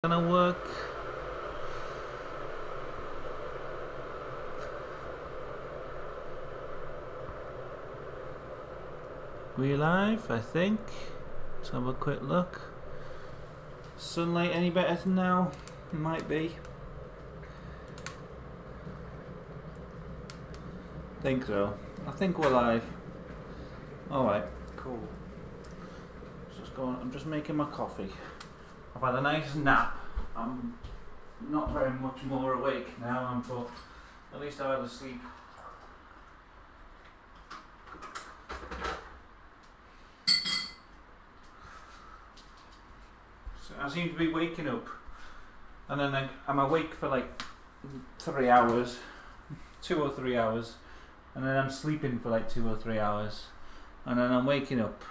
Gonna work. We live, I think. Let's have a quick look. Sunlight any better than now? Might be. Think so. I think we're live. Alright, cool. Just going, I'm just making my coffee. I've had a nice nap. I'm not very much more awake now, but at least I had a sleep. So I seem to be waking up, and then I'm awake for like 3 hours, 2 or 3 hours, and then I'm sleeping for like 2 or 3 hours, and then I'm waking up,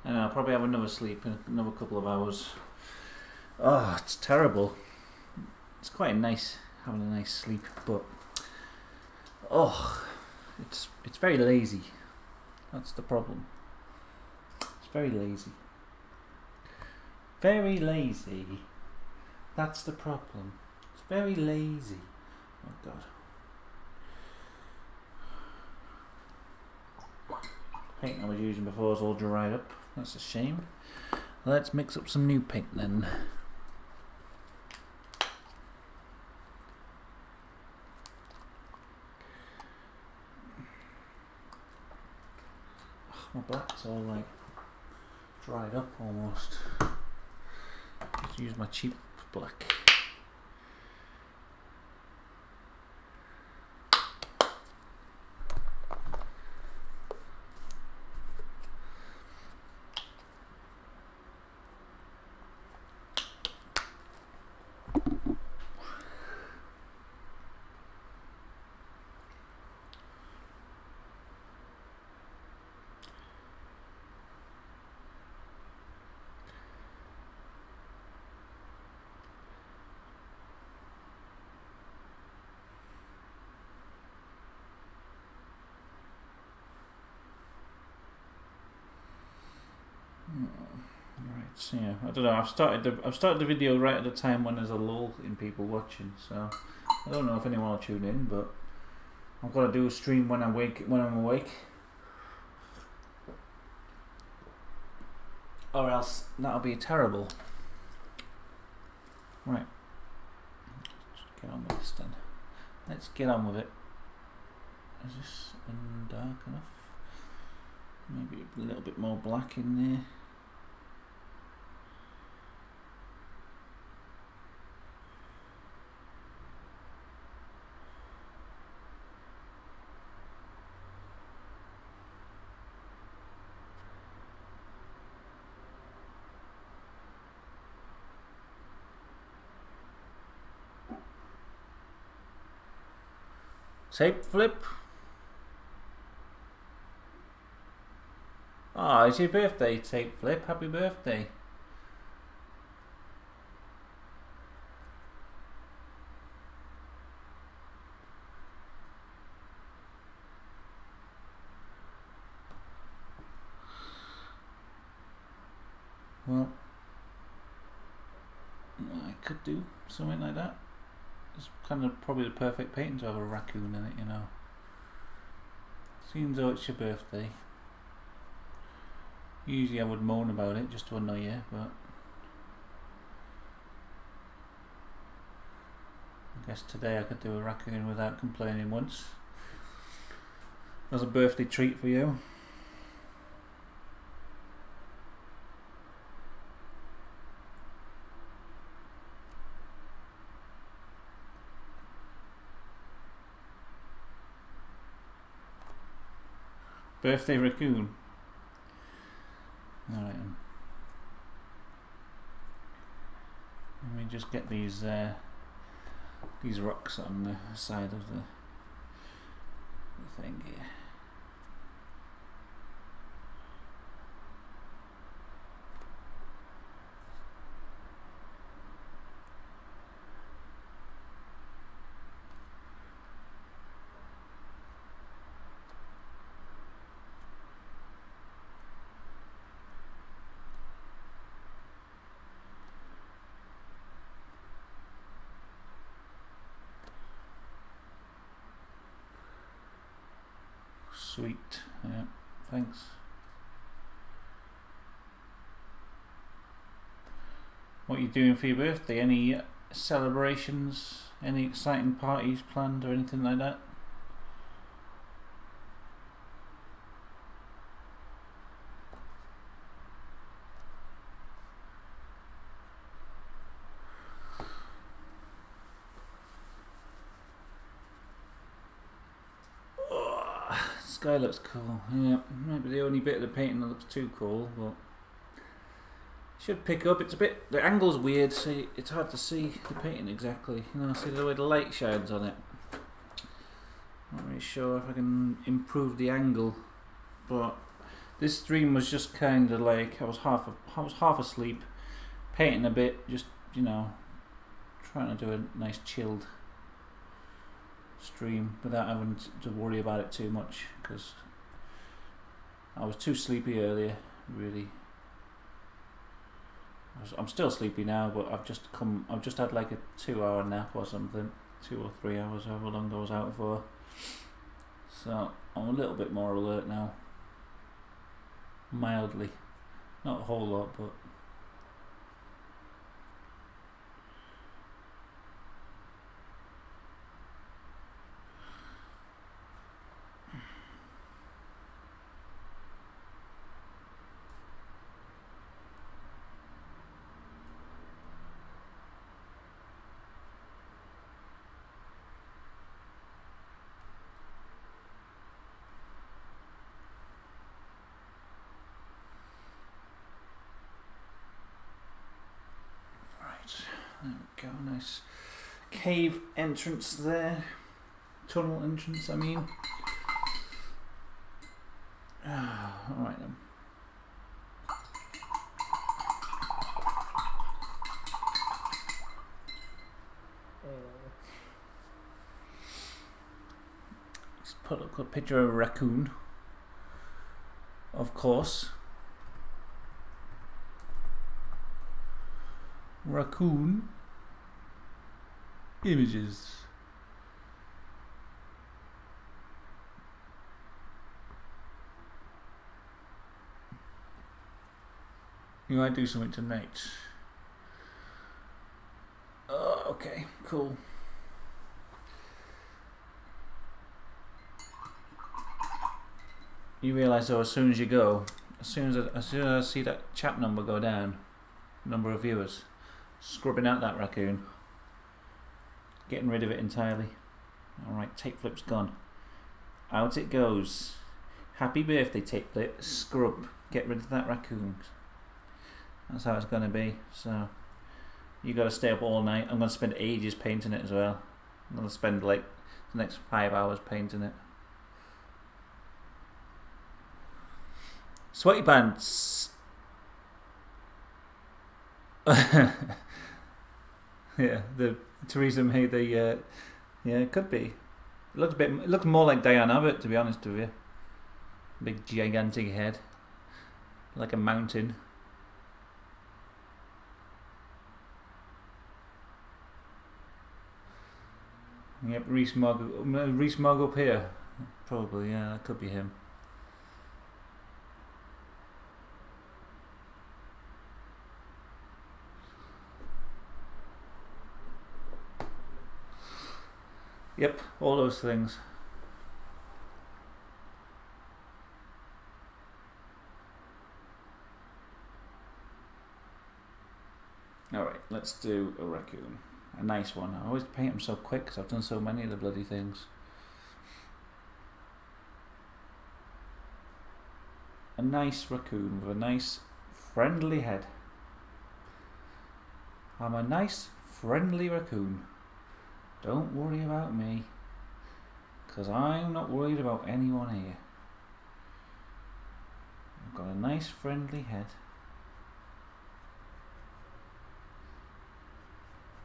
and I'll probably have another sleep in another couple of hours. Oh, it's terrible. It's quite nice having a nice sleep, but oh, it's very lazy. That's the problem. It's very lazy. Very lazy. That's the problem. It's very lazy. Oh god. Paint I was using before is all dried up. That's a shame. Let's mix up some new paint then. My black's all like dried up almost. Just use my cheap black. Right, so yeah, I don't know. I've started the video right at the time when there's a lull in people watching, so I don't know if anyone will tune in, but I've got to do a stream when I'm awake, or else that'll be terrible. Right, let's get on with this then. Let's get on with it. Is this dark enough? Maybe a little bit more black in there. Tape flip. Ah, it's your birthday, tape flip. Happy birthday. Well, I could do something like that. It's kind of probably the perfect painting to have a raccoon in it, you know. Seems though it's your birthday. Usually I would moan about it just to annoy you, but I guess today I could do a raccoon without complaining once. As a birthday treat for you. Birthday raccoon. Alright. Let me just get these rocks on the side of the thing here. Sweet. Yeah, thanks. What are you doing for your birthday? Any celebrations? Any exciting parties planned or anything like that? Sky looks cool. Yeah, maybe the only bit of the painting that looks too cool, but should pick up. It's a bit, the angle's weird, so it's hard to see the painting exactly. You know, see the way the light shines on it. Not really sure if I can improve the angle, but this stream was just kind of like I was half asleep, painting a bit, just, you know, trying to do a nice chilled stream without having to worry about it too much, because I was too sleepy earlier. Really, I'm still sleepy now, but I've just had like a 2-hour nap or something, 2 or 3 hours, however long I was out for. So I'm a little bit more alert now, mildly, not a whole lot, but. There we go, nice cave entrance there. Tunnel entrance, I mean. Alright then. Let's put a picture of a raccoon. Of course. Raccoon images. You might do something tonight. Oh, okay, cool. You realise though, as soon as you go, as soon as I see that chat number go down, number of viewers, scrubbing out that raccoon, getting rid of it entirely. Alright, tape flip's gone. Out it goes. Happy birthday, tape flip. Scrub. Get rid of that raccoon. That's how it's going to be. So you got to stay up all night. I'm going to spend ages painting it as well. I'm going to spend like the next 5 hours painting it. Sweaty pants. Yeah, the Theresa May. The yeah, it could be. It looks more like Diane Abbott, to be honest with you. Big gigantic head, like a mountain. Yep, Reese Mogg up here. Probably, yeah, that could be him. Yep, all those things. Alright, let's do a raccoon. A nice one. I always paint them so quick because I've done so many of the bloody things. A nice raccoon with a nice friendly head. I'm a nice friendly raccoon. Don't worry about me, because I'm not worried about anyone here. I've got a nice friendly head.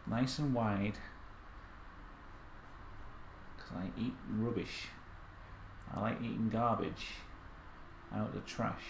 Nice and wide, because I eat rubbish. I like eating garbage out of the trash.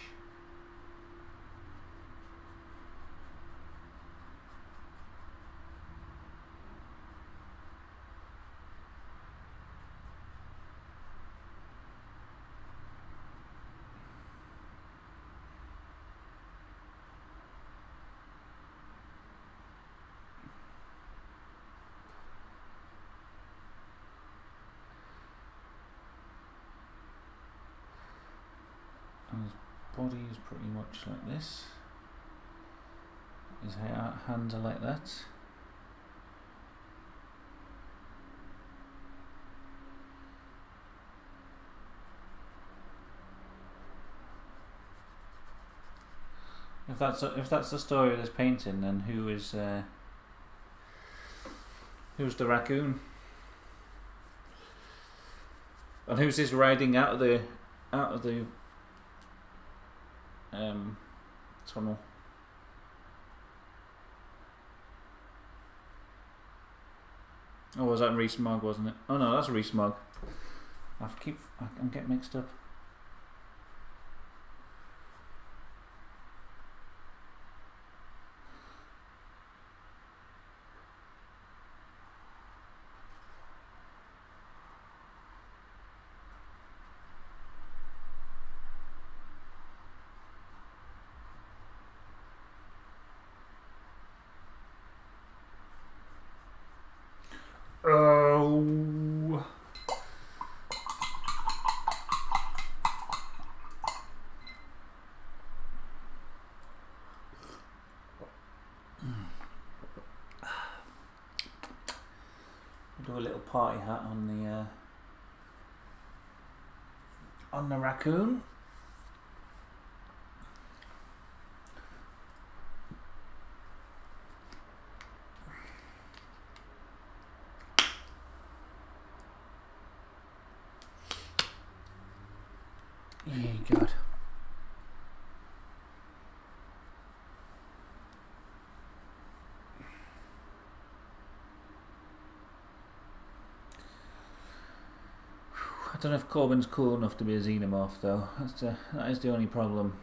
body is pretty much like this. His hands are like that. If that's the story of this painting, then who's the raccoon? And who's this riding out of the tunnel? Oh, was that Rees-Mogg, wasn't it? Oh no, that's Rees-Mogg. I'm getting mixed up. Oh. Do a little party hat on the raccoon. Yeah, God. I don't know if Corbyn's cool enough to be a xenomorph, though. That is the only problem.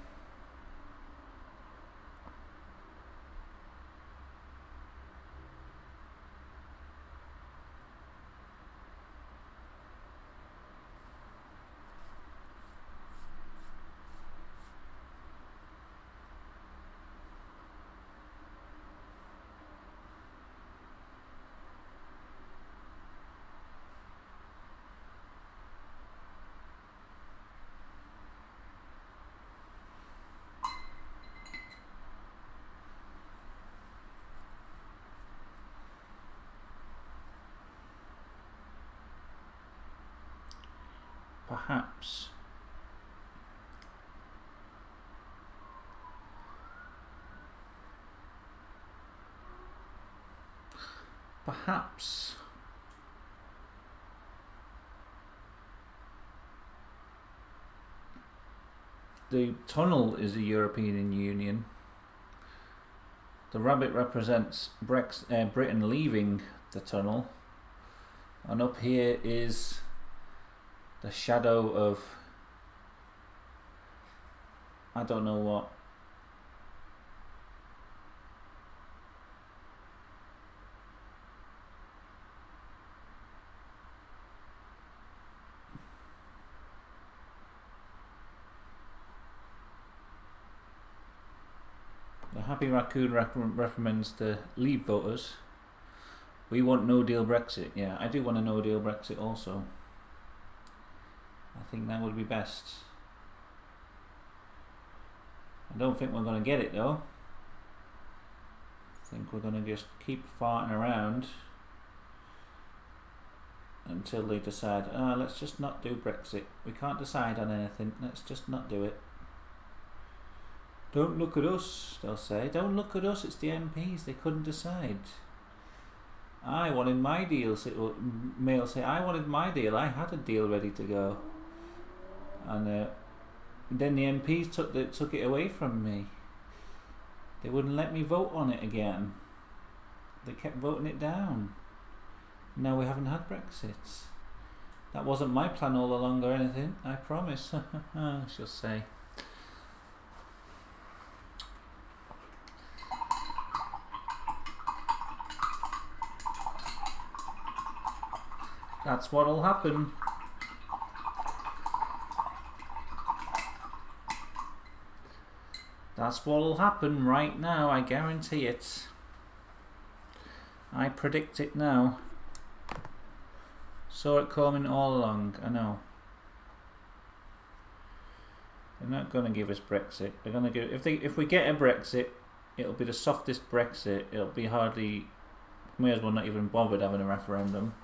Perhaps the tunnel is the European Union. The rabbit represents Britain leaving the tunnel, and up here is the shadow of I don't know what. The Happy Raccoon recommends the Leave voters. We want no deal Brexit. Yeah, I do want a no deal Brexit also. I think that would be best. I don't think we're going to get it though. I think we're going to just keep farting around until they decide, let's just not do Brexit. We can't decide on anything. Let's just not do it. Don't look at us, they'll say. Don't look at us, it's the MPs. They couldn't decide. I wanted my deal. May will say, I wanted my deal. I had a deal ready to go. And then the MPs took it away from me. They wouldn't let me vote on it again. They kept voting it down. Now we haven't had Brexit. That wasn't my plan all along or anything, I promise. She'll say. That's what'll happen. That's what'll happen right now, I guarantee it. I predict it now. Saw it coming all along, I know. They're not going to give us Brexit. They're going to give if we get a Brexit, it'll be the softest Brexit. It'll be hardly. May as well not even bothered having a referendum.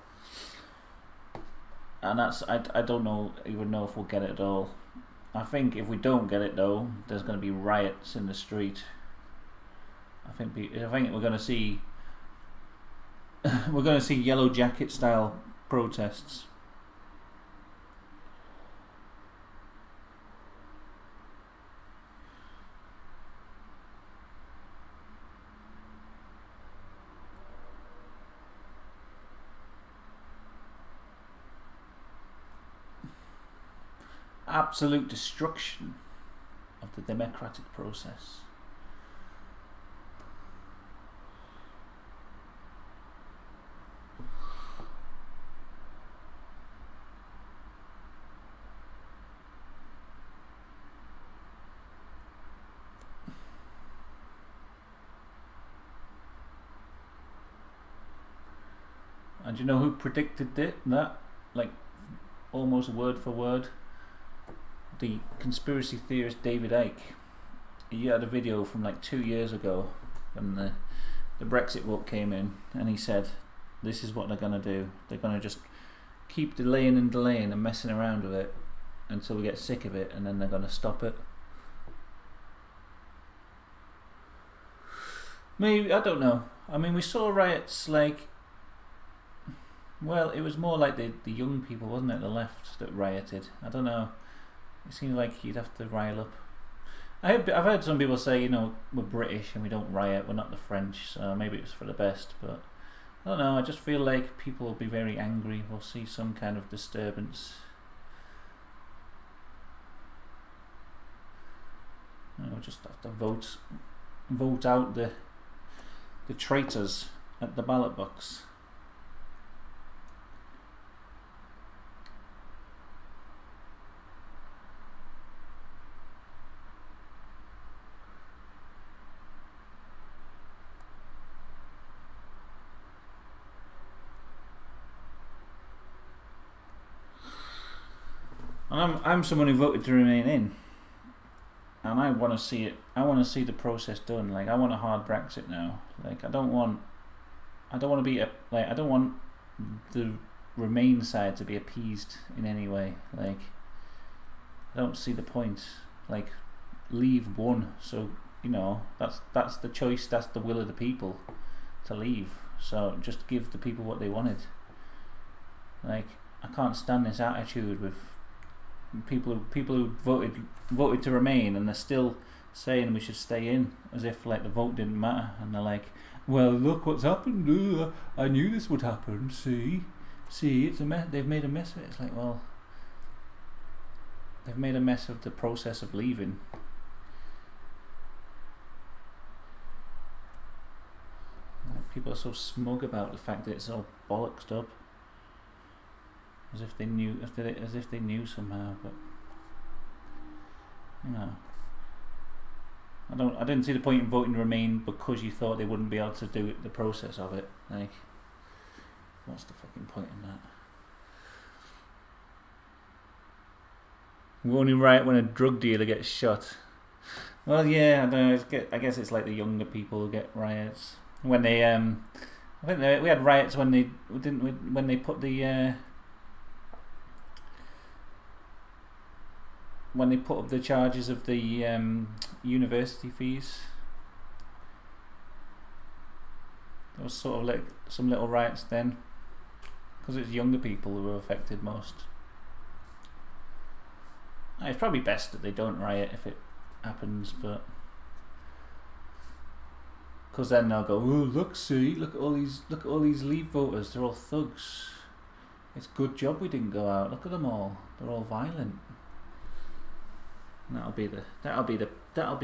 And that's I don't even know if we'll get it at all. I think if we don't get it though, there's going to be riots in the street. I think we're going to see yellow jacket style protests. Absolute destruction of the democratic process. And do you know who predicted that? Like almost word for word? The conspiracy theorist David Icke. He had a video from like 2 years ago when the Brexit vote came in, and he said this is what they're going to do. They're going to just keep delaying and messing around with it until we get sick of it, and then they're going to stop it. Maybe, I don't know. I mean, we saw riots like, well, it was more like the young people, wasn't it, the left that rioted. I don't know. It seems like you'd have to rile up. I've heard some people say, you know, we're British and we don't riot, we're not the French, so maybe it's for the best, but I don't know, I just feel like people will be very angry, we'll see some kind of disturbance. We'll just have to vote out the traitors at the ballot box. And I'm someone who voted to remain in, and I want to see it. I want to see the process done. Like, I want a hard Brexit now. Like, I don't want to be I don't want the Remain side to be appeased in any way. Like, I don't see the point. Like, leave won, so you know that's the choice. That's the will of the people to leave. So just give the people what they wanted. Like, I can't stand this attitude with people who voted to remain, and they're still saying we should stay in, as if like the vote didn't matter. And they're like, well, look what's happened. I knew this would happen. See, it's a mess. They've made a mess of it. It's like, well, they've made a mess of the process of leaving. Like, people are so smug about the fact that it's all bollocksed up. As if they knew, as if they knew somehow, but you know, I didn't see the point in voting to remain because you thought they wouldn't be able to do it, the process of it. Like, what's the fucking point in that? We only riot when a drug dealer gets shot. Well, yeah, I don't know. I guess it's like the younger people who get riots when they I think we had riots when they when they put the when they put up the charges of the university fees. There was sort of like some little riots then, because it's younger people who were affected most. It's probably best that they don't riot if it happens, but because then they'll go, oh look, see, look at all these Leave voters, they're all thugs. It's a good job we didn't go out. Look at them all, they're all violent. And that'll be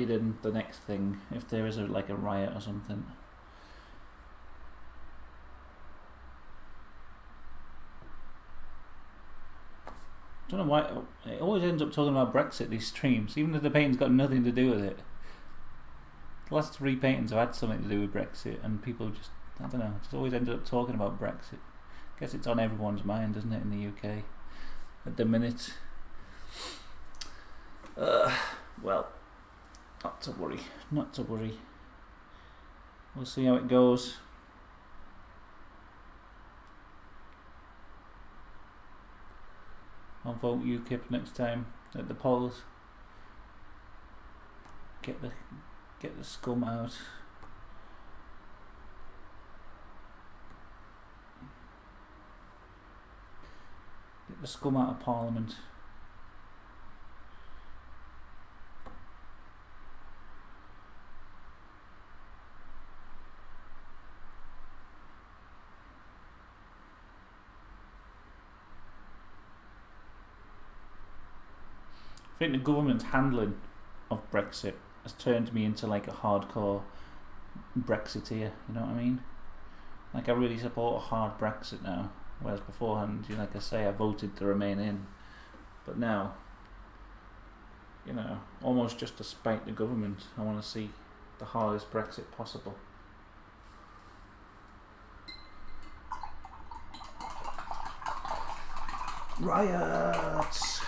the next thing if there is like a riot or something. I don't know why it always ends up talking about Brexit, these streams, even though the painting's got nothing to do with it. The last 3 paintings have had something to do with Brexit, and people just, I don't know, just always ended up talking about Brexit. I guess it's on everyone's mind, isn't it, in the UK at the minute. Well, not to worry, not to worry. We'll see how it goes. I'll vote UKIP next time at the polls. Get the scum out. Get the scum out of Parliament. I think the government's handling of Brexit has turned me into like a hardcore Brexiteer, you know what I mean? Like I really support a hard Brexit now, whereas beforehand, you know, like I say, I voted to remain in. But now, you know, almost just to spite the government, I want to see the hardest Brexit possible. Riots!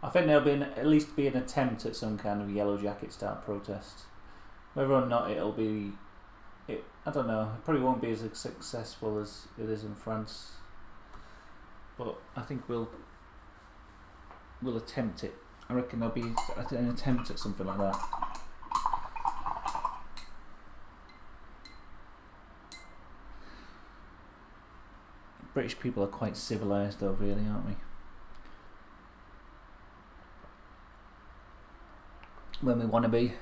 I think there'll be at least be an attempt at some kind of yellow jacket style protest. Whether or not it'll be, I don't know. It probably won't be as successful as it is in France, but I think we'll attempt it. I reckon there'll be an attempt at something like that. British people are quite civilised though, really, aren't we? When we want to be.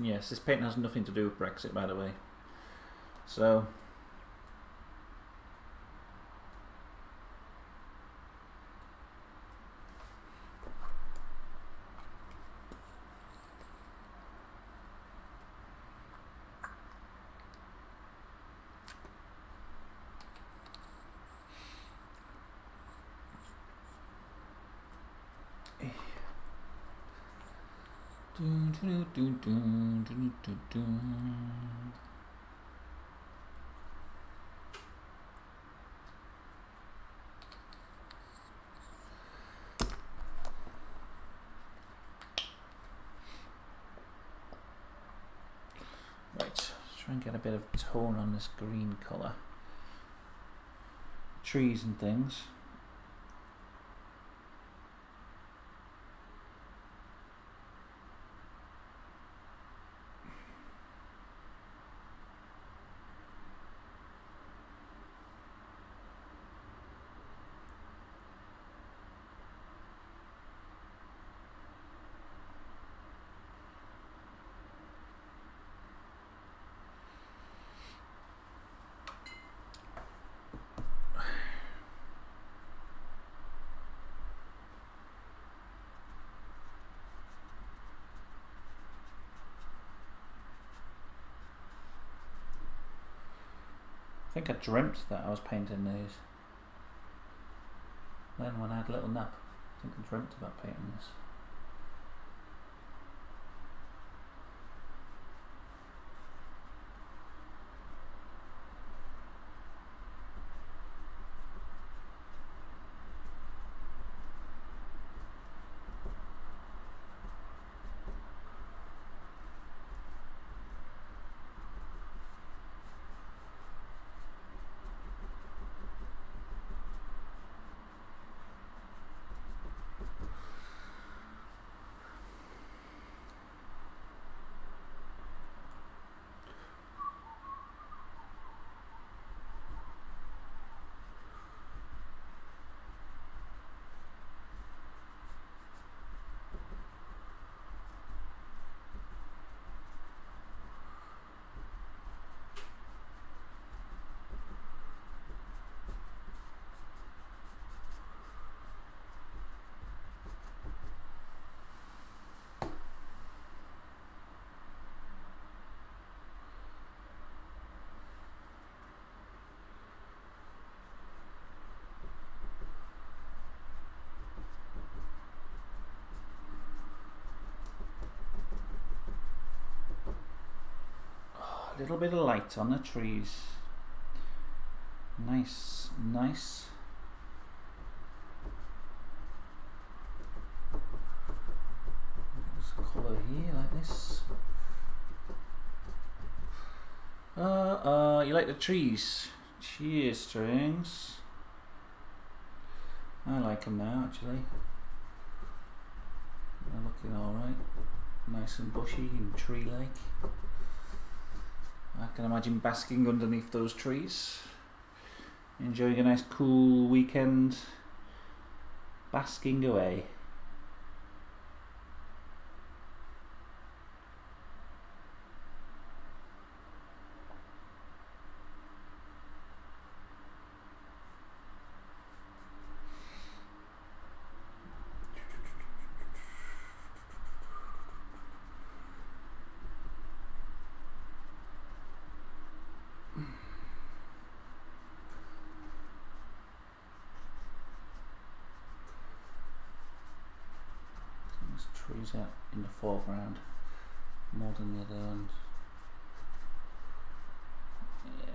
Yes, this painting has nothing to do with Brexit, by the way. So. Right, let's try and get a bit of tone on this green colour. Trees and things. I think I dreamt that I was painting these. Then when I had a little nap, I think I dreamt about painting this. little bit of light on the trees. Nice, nice. There's a colour here like this. You like the trees? Chillstrings. I like them now, actually. They're looking alright. Nice and bushy and tree-like. I can imagine basking underneath those trees. Enjoying a nice cool weekend. Basking away. Trees out in the foreground more than the other ones. Yeah.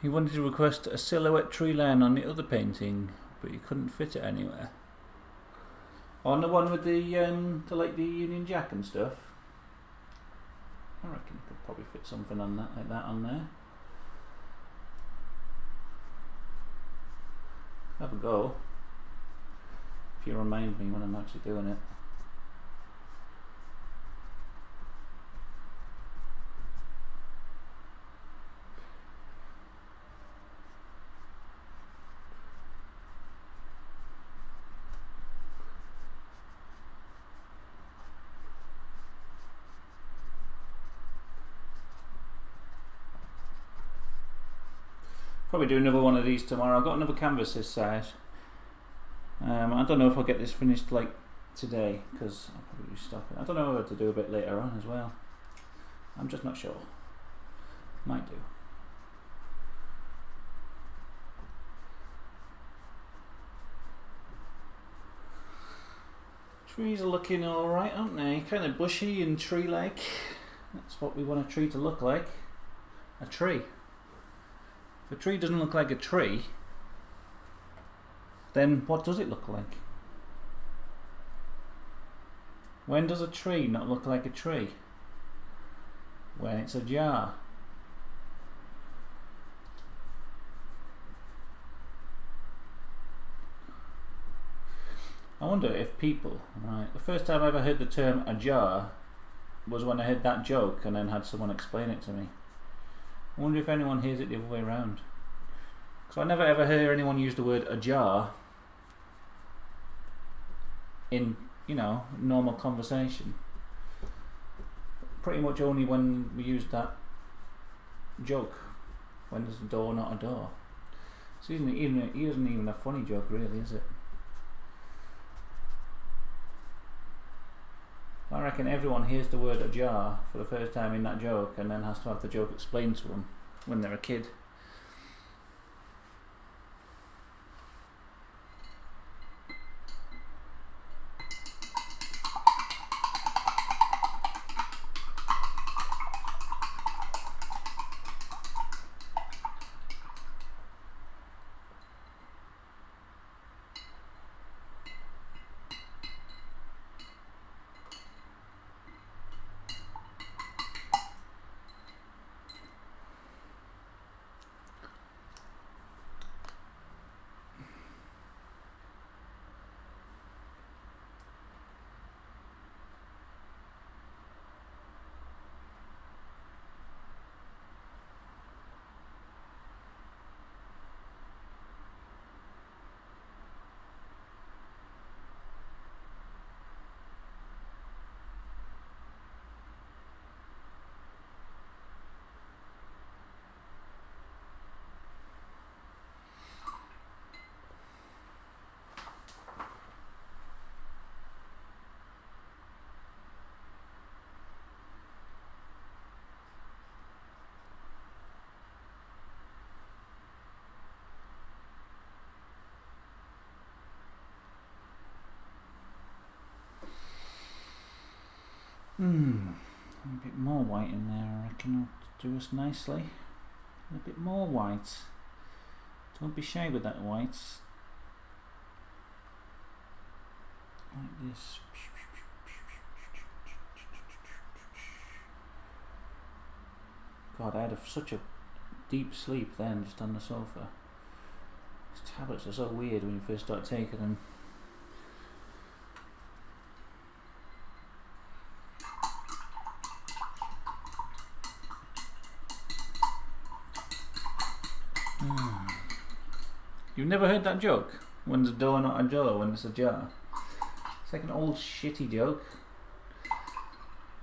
He wanted to request a silhouette tree line on the other painting, but you couldn't fit it anywhere. On the one with the like the Union Jack and stuff. I reckon you could probably fit something on that like that on there. Have a go. If you remind me when I'm actually doing it. Probably do another one of these tomorrow. I've got another canvas this size. I don't know if I'll get this finished like today because I'll probably stop it. I don't know what to do a bit later on as well. I'm just not sure. Might do. Trees are looking alright, aren't they? Kind of bushy and tree-like. That's what we want a tree to look like. A tree. If a tree doesn't look like a tree, then what does it look like? When does a tree not look like a tree? When it's a jar. I wonder if people, right, the first time I ever heard the term a jar was when I heard that joke and then had someone explain it to me. I wonder if anyone hears it the other way around. Because I never ever hear anyone use the word a jar in, you know, normal conversation. Pretty much only when we use that joke. When there's a door, not a door. So he isn't even a funny joke really, is it? I reckon everyone hears the word ajar for the first time in that joke and then has to have the joke explained to them when they're a kid. A bit more white in there, I reckon, will do us nicely. A bit more white. Don't be shy with that white. Like this. God, I had such a deep sleep then, just on the sofa. These tablets are so weird when you first start taking them. You've never heard that joke? When's a door not a door, when it's a jar? It's like an old shitty joke.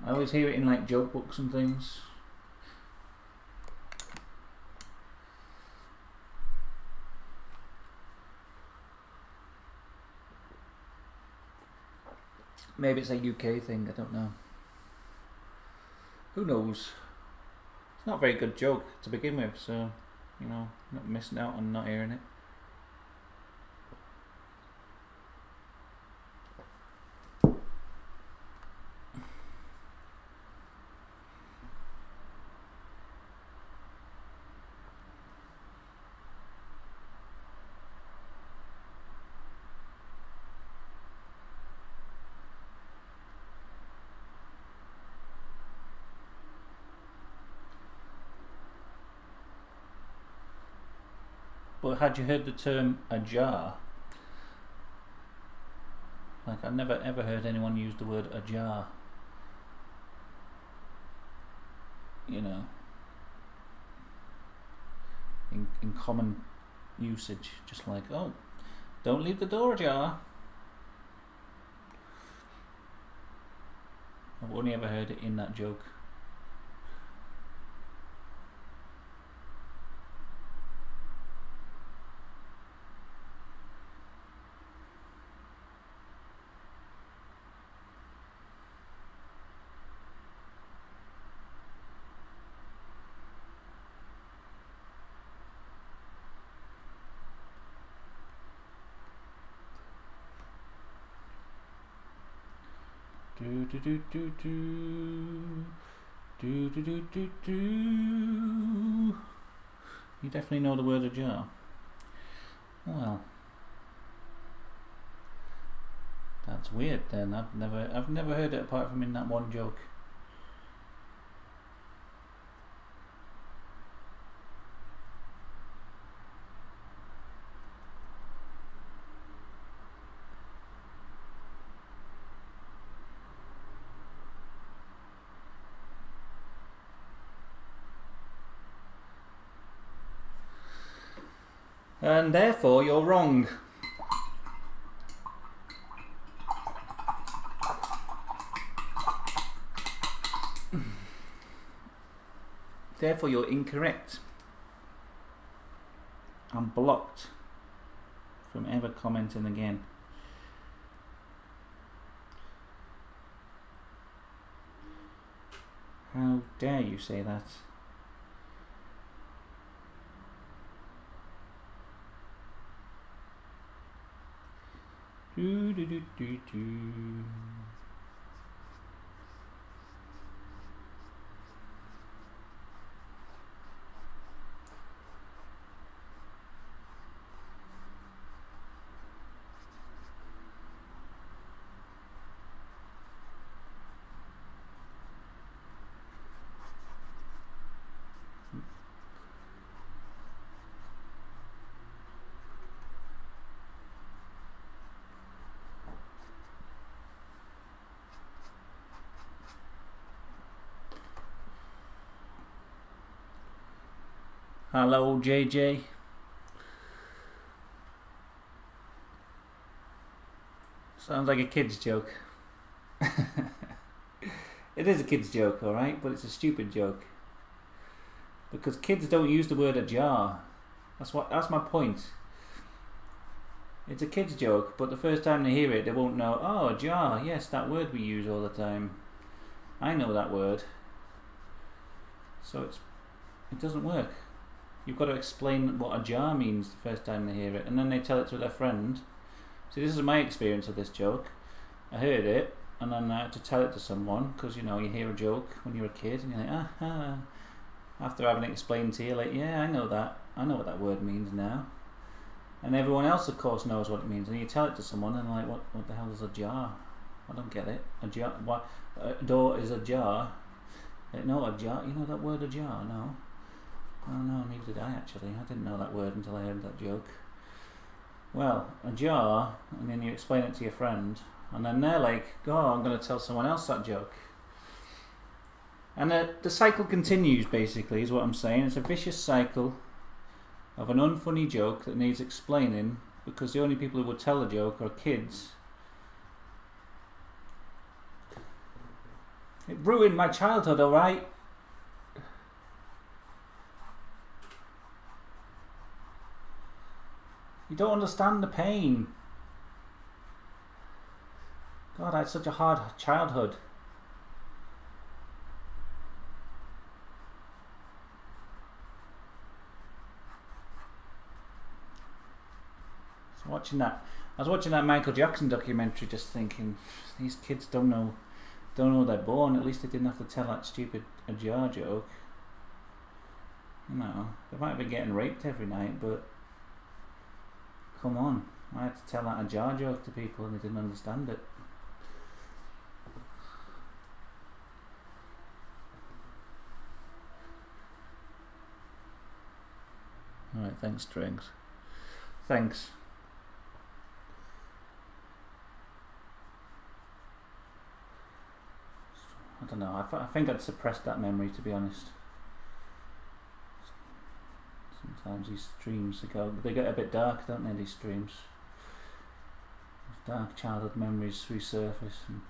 I always hear it in like joke books and things. Maybe it's a UK thing, I don't know. Who knows? It's not a very good joke to begin with, so, you know, not missing out on not hearing it. But had you heard the term a jar? Like, I've never ever heard anyone use the word a jar. You know, in common usage, just like, oh, don't leave the door ajar. I've only ever heard it in that joke. Do do do do do do do do do do. You definitely know the word ajar. Well, that's weird then. I've never heard it apart from in that one joke. And therefore you're wrong. Therefore you're incorrect. I'm blocked from ever commenting again. How dare you say that? Do do do do do. Hello, JJ. Sounds like a kid's joke. It is a kid's joke, alright, but it's a stupid joke. Because kids don't use the word ajar. That's my point. It's a kid's joke, but the first time they hear it, they won't know, oh, ajar, yes, that word we use all the time. I know that word. So it doesn't work. You've got to explain what a jar means the first time they hear it, and then they tell it to their friend. See, this is my experience of this joke. I heard it, and then I had to tell it to someone, because you know, you hear a joke when you're a kid and you're like, ah, after having it explained to you, like, yeah, I know what that word means now. And everyone else, of course, knows what it means. And you tell it to someone, and like, what the hell is a jar? I don't get it. A jar? What? A door is a jar? No, a jar. You know that word, a jar? No. Oh no, neither did I actually. I didn't know that word until I heard that joke. Well, a jar, and then you explain it to your friend, and then they're like, "Oh, I'm going to tell someone else that joke." And the cycle continues. Basically, is what I'm saying. It's a vicious cycle of an unfunny joke that needs explaining, because the only people who would tell the joke are kids. It ruined my childhood, alright? You don't understand the pain. God, I had such a hard childhood. I was watching that Michael Jackson documentary, just thinking, these kids don't know they're born. At least they didn't have to tell that stupid a jar joke. You know, they might have been getting raped every night, but come on, I had to tell that a jar joke to people and they didn't understand it. Alright, thanks, Strings. Thanks. I don't know, I think I'd suppressed that memory, to be honest. Sometimes these streams, they get a bit dark, don't they, these streams? These dark childhood memories resurface, and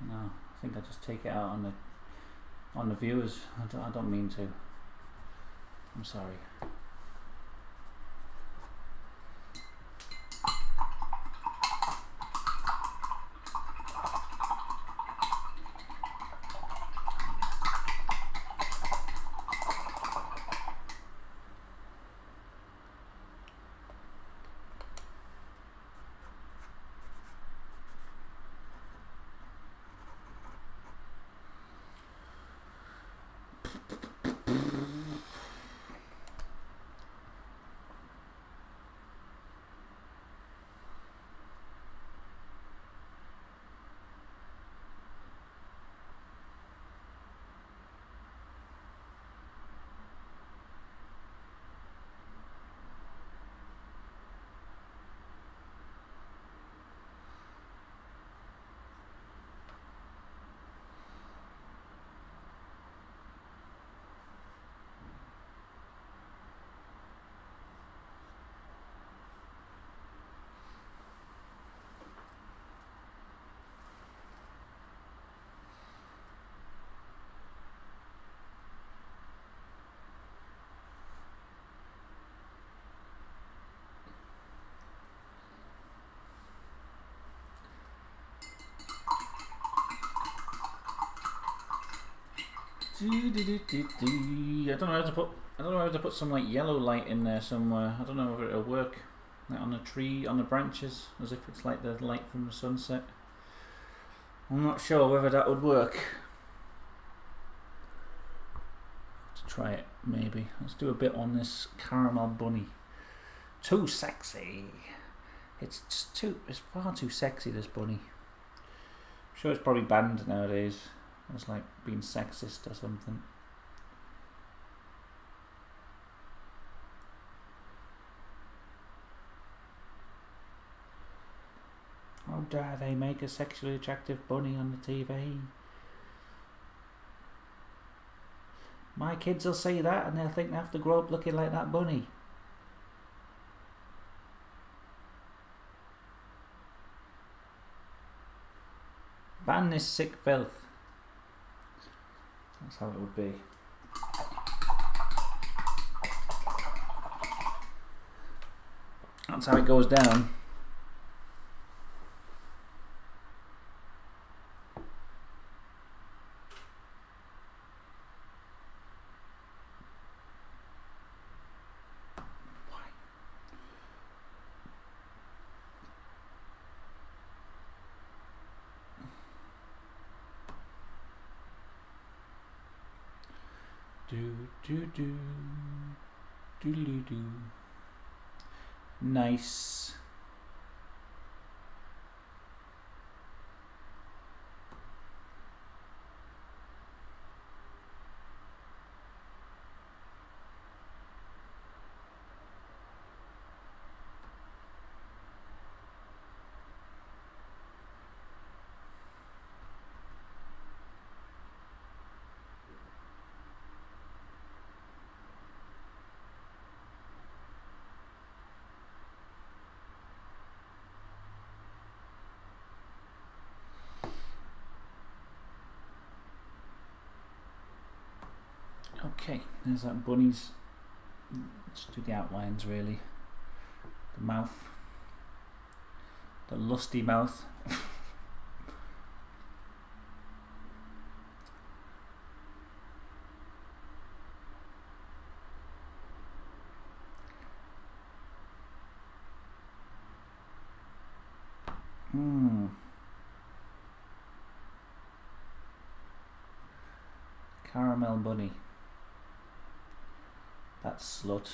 you know, I think I just take it out on the viewers. I don't mean to. I'm sorry. I don't know how to put some like yellow light in there somewhere. I don't know if it'll work. Like on a tree, on the branches, as if it's like the light from the sunset. I'm not sure whether that would work. Have to try it, maybe. Let's do a bit on this caramel bunny. Too sexy. It's far too sexy, this bunny. I'm sure it's probably banned nowadays. It's like being sexist or something. How dare they make a sexually attractive bunny on the TV? My kids will see that and they'll think they have to grow up looking like that bunny. Ban this sick filth. That's how it would be. That's how it goes down. Do do do do do do. Nice. Okay, there's that bunny's. Just do the outlines really. The mouth. The lusty mouth. Caramel bunny. That slut.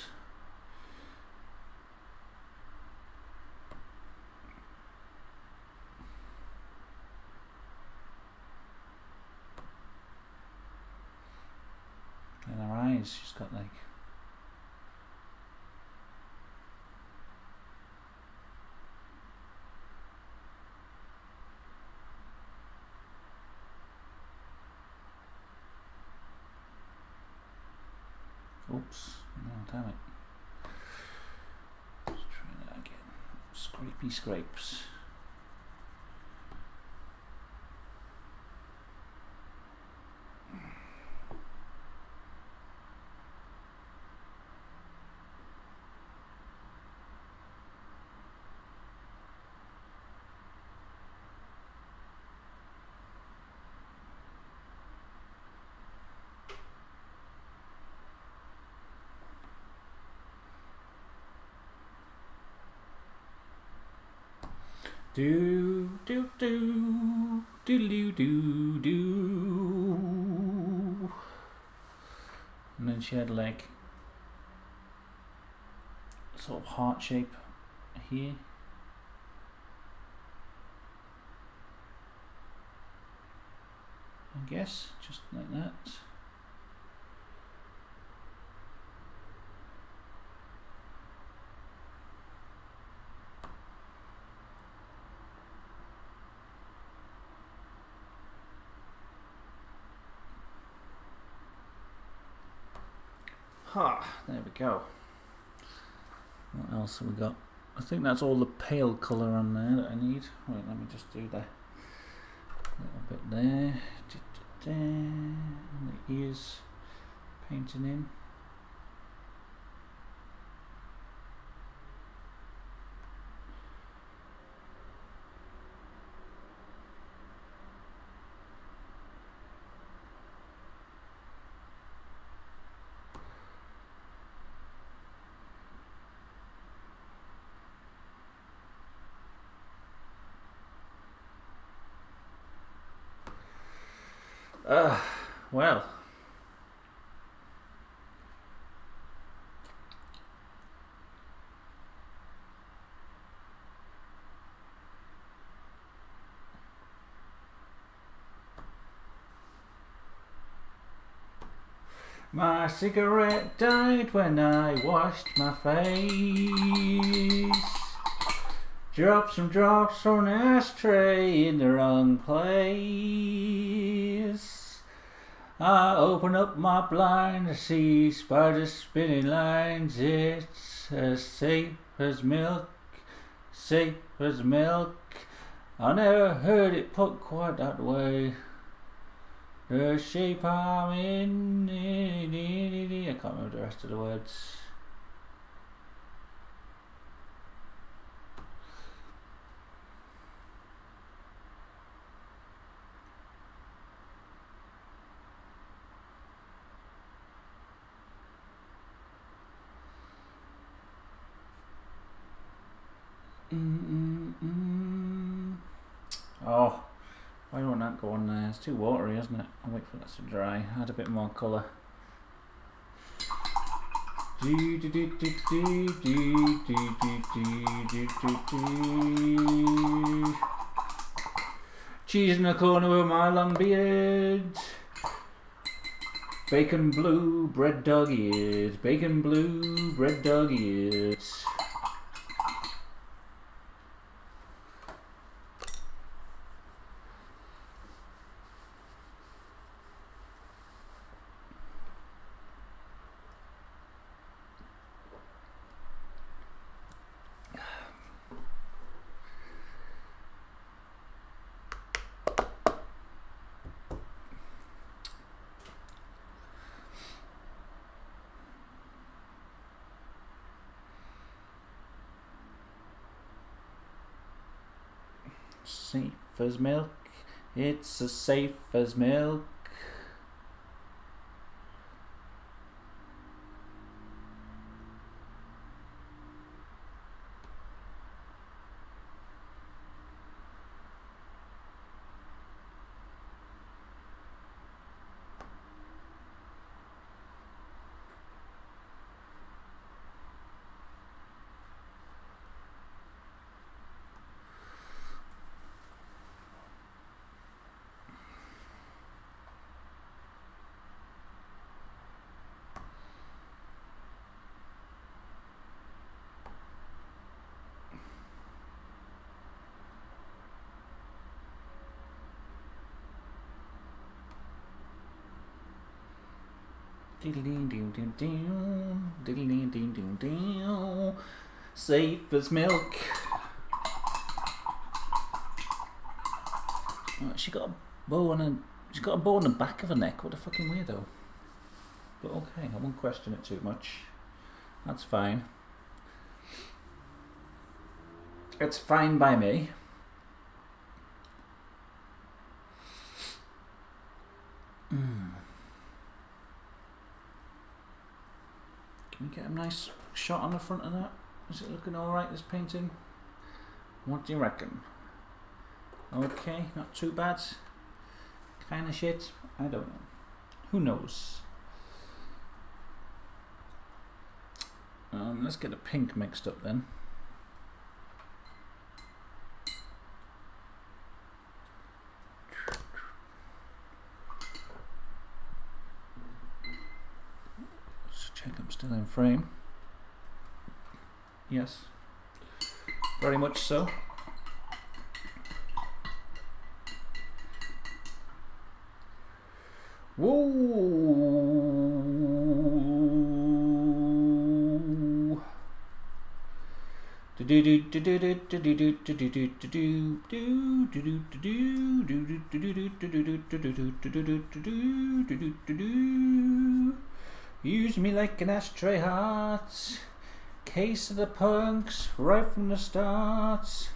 And her eyes, she's got like. Oops, no, damn it. Let's try that again. Scrapey scrapes. Do do do do do do do. And then she had like sort of heart shape here. I guess just like that. There we go. What else have we got? I think that's all the pale colour on there that I need. Wait, let me just do the little bit there. And the ears painting in. Well. My cigarette died when I washed my face. Dropped some drops from an ashtray in the wrong place. I open up my blind to see spiders spinning lines. It's as safe as milk, safe as milk. I never heard it put quite that way. The shape I'm in. I can't remember the rest of the words. Oh, why won't that go on there? It's too watery, isn't it? I'll wait for that to dry. Add a bit more colour. Cheese in the corner of my long beard. Bacon blue bread dog ears. Bacon blue bread dog ears. Safe as milk, it's as safe as milk. Safe as milk. Oh, she got a bow on her. She's got a bow on the back of her neck. What a fucking weirdo. But okay, I won't question it too much. That's fine. It's fine by me. Can we get a nice shot on the front of that? Is it looking alright, this painting? What do you reckon? Okay, not too bad. Kind of shit? I don't know. Who knows? Let's get the pink mixed up then. I'm still in frame. Yes, very much so. Whoa! Use me like an ashtray heart. Case of the punks right from the start.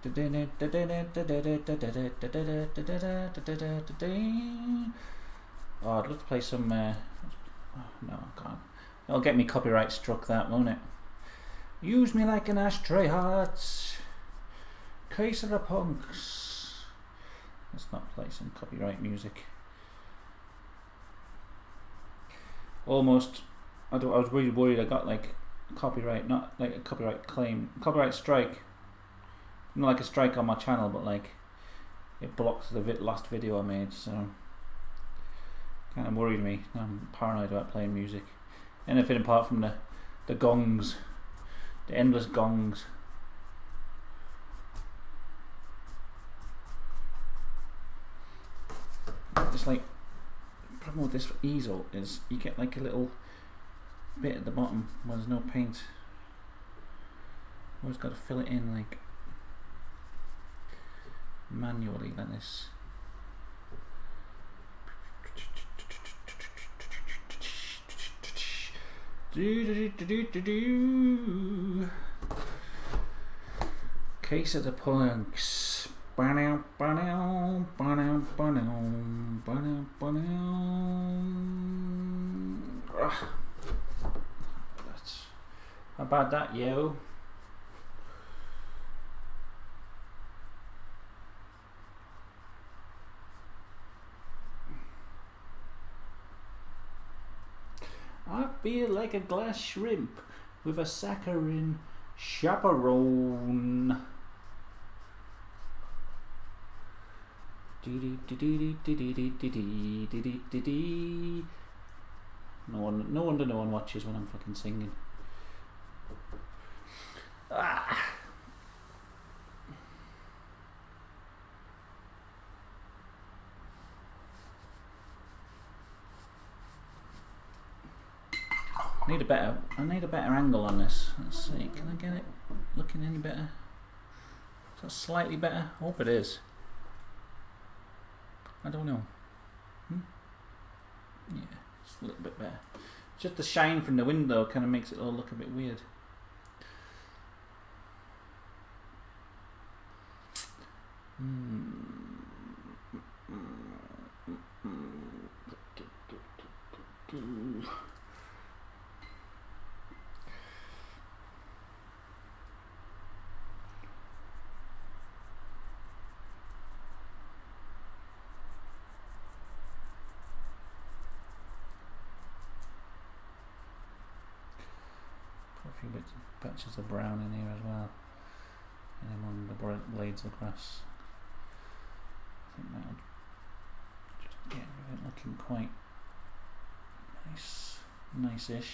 Oh, I'd love to play some. Oh, no, I can't. It'll get me copyright struck, that, won't it? Use me like an ashtray heart. Case of the punks. Let's not play some copyright music. Almost. I was really worried I got like copyright, not like a copyright claim, copyright strike. Not like a strike on my channel, but like it blocked the last video I made, so kind of worried me. I'm paranoid about playing music. Anything apart from the gongs, the endless gongs. It's like, the problem with this easel is you get like a little bit at the bottom where there's no paint. Always got to fill it in like manually like this. Case of the punks. How about that, yo? feel like a glass shrimp with a saccharine chaperone. No wonder no one watches when I'm fucking singing. I need a better angle on this. Let's see, can I get it looking any better? Is that slightly better? I hope it is. I don't know. Yeah, it's a little bit better. Just the shine from the window kind of makes it all look a bit weird. A few patches of brown in here as well, and among the blades of grass. I think that'll just get everything looking quite nice-ish.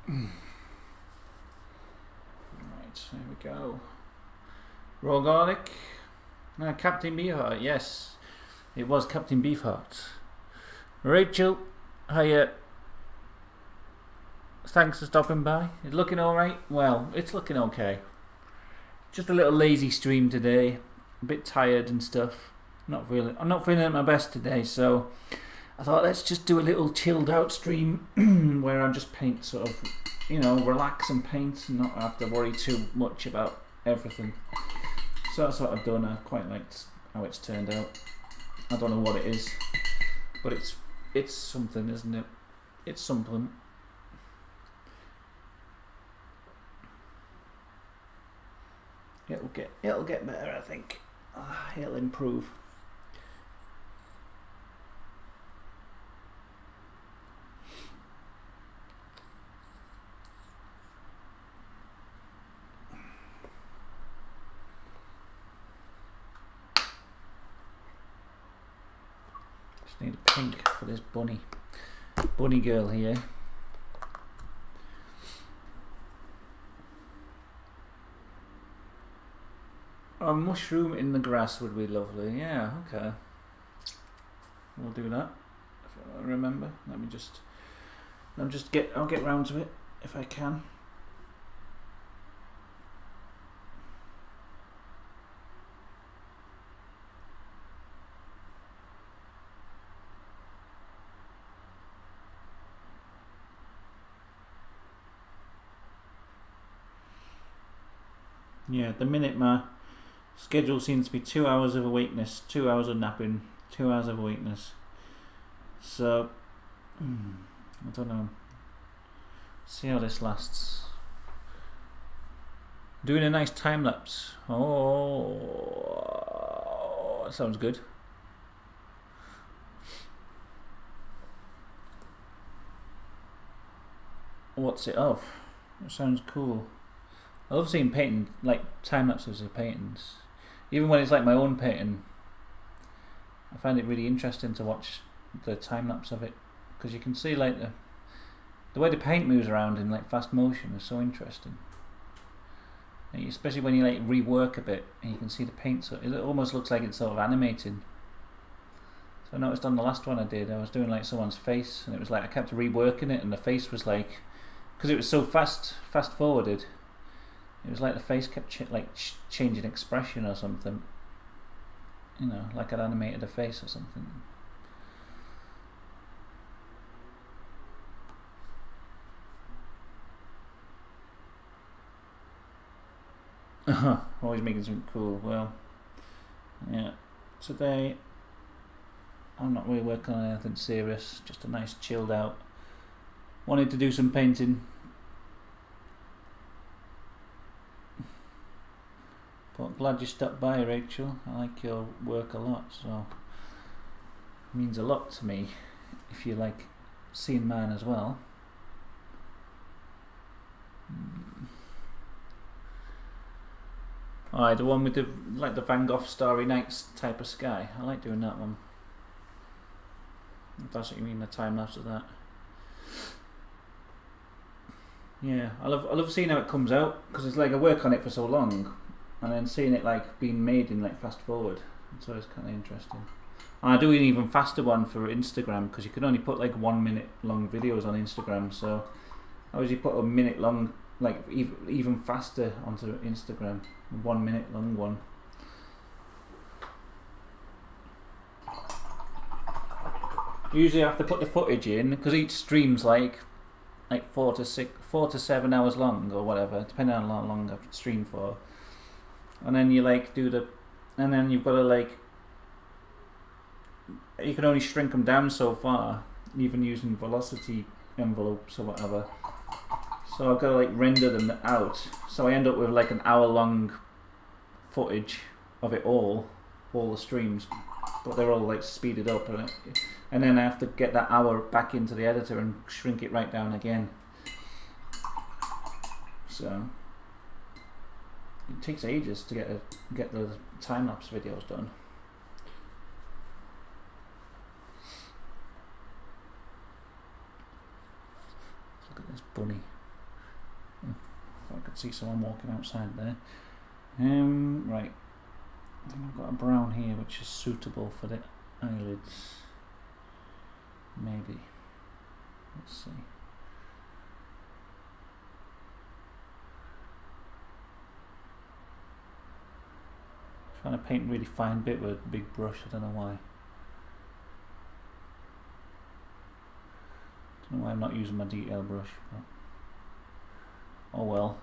Right, there we go. Raw garlic. Captain Beefheart, yes. It was Captain Beefheart. Rachel, hiya. Thanks for stopping by. It's looking alright? Well, it's looking okay. Just a little lazy stream today. A bit tired and stuff. I'm not feeling at my best today, so I thought let's just do a little chilled out stream where I just paint, sort of, you know, relax and paint and not have to worry too much about everything. So that's what I've done. I quite liked how it's turned out. I don't know what it is, but it's something, isn't it? It's something. It'll get better, I think. It'll improve. Just need a pink for this bunny girl here. A mushroom in the grass would be lovely. Yeah, okay. We'll do that. If I remember. I'll get round to it if I can. Yeah, at the minute my schedule seems to be 2 hours of awakeness, 2 hours of napping, 2 hours of awakeness. So, I don't know. See how this lasts. Doing a nice time lapse. Oh, that sounds good. What's it of? It sounds cool. I love seeing painting, like time lapses of paintings. Even when it's like my own painting, I find it really interesting to watch the time lapse of it, because you can see like the way the paint moves around in like fast motion is so interesting. especially when you like rework a bit and you can see the paint, so it almost looks like it's sort of animating. So I noticed on the last one I did, I was doing like someone's face, and it was like I kept reworking it, and the face was like, because it was so fast forwarded, it was like the face kept changing expression or something, you know, like I'd animated a face or something. Always making something cool. Well, yeah, today I'm not really working on anything serious, just a nice chilled out. Wanted to do some painting, but glad you stopped by, Rachel. I like your work a lot, so it means a lot to me if you like seeing mine as well. Alright, the one with the like the Van Gogh Starry Nights type of sky. I like doing that one. If that's what you mean, the time lapse of that. Yeah, I love seeing how it comes out, because it's like I work on it for so long, and then seeing it like being made in like fast forward. It's always kind of interesting. And I do an even faster one for Instagram, because you can only put like 1 minute long videos on Instagram. So I usually put a minute long, like even faster onto Instagram. 1 minute long one. Usually I have to put the footage in, because each stream's like 4 to 7 hours long or whatever, depending on how long I've streamed for. And then you like do the, and then you've got to like, you can only shrink them down so far, even using velocity envelopes or whatever. So I've got to like render them out. So I end up with like an hour-long footage of it all the streams, but they're all like speeded up, and then I have to get that hour back into the editor and shrink it right down again. So it takes ages to get the time-lapse videos done. Look at this bunny. I could see someone walking outside there. Right. I think I've got a brown here which is suitable for the eyelids. Maybe. Let's see. Trying to paint a really fine bit with a big brush, I don't know why. Don't know why I'm not using my detail brush, but oh well.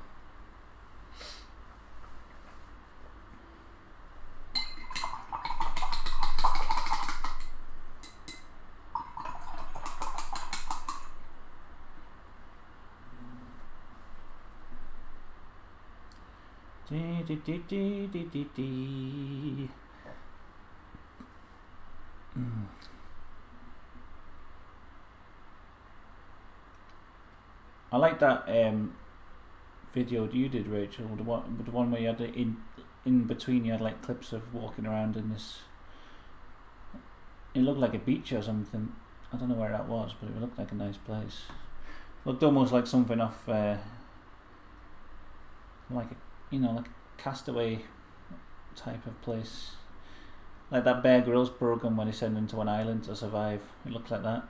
I like that video you did, Rachel, the one where you had it in between, you had like clips of walking around in this, it looked like a beach or something. I don't know where that was, but it looked like a nice place. It looked almost like something off like a, you know, like a Castaway type of place, like that Bear Grylls program when they send them to an island to survive. It looks like that.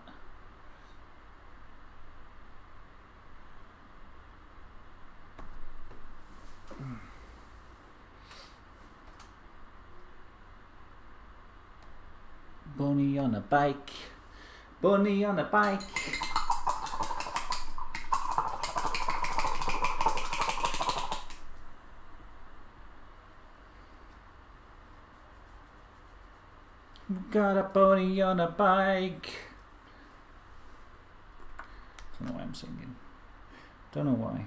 Bunny on a bike, bunny on a bike. Got a bunny on a bike. Don't know why I'm singing. Don't know why.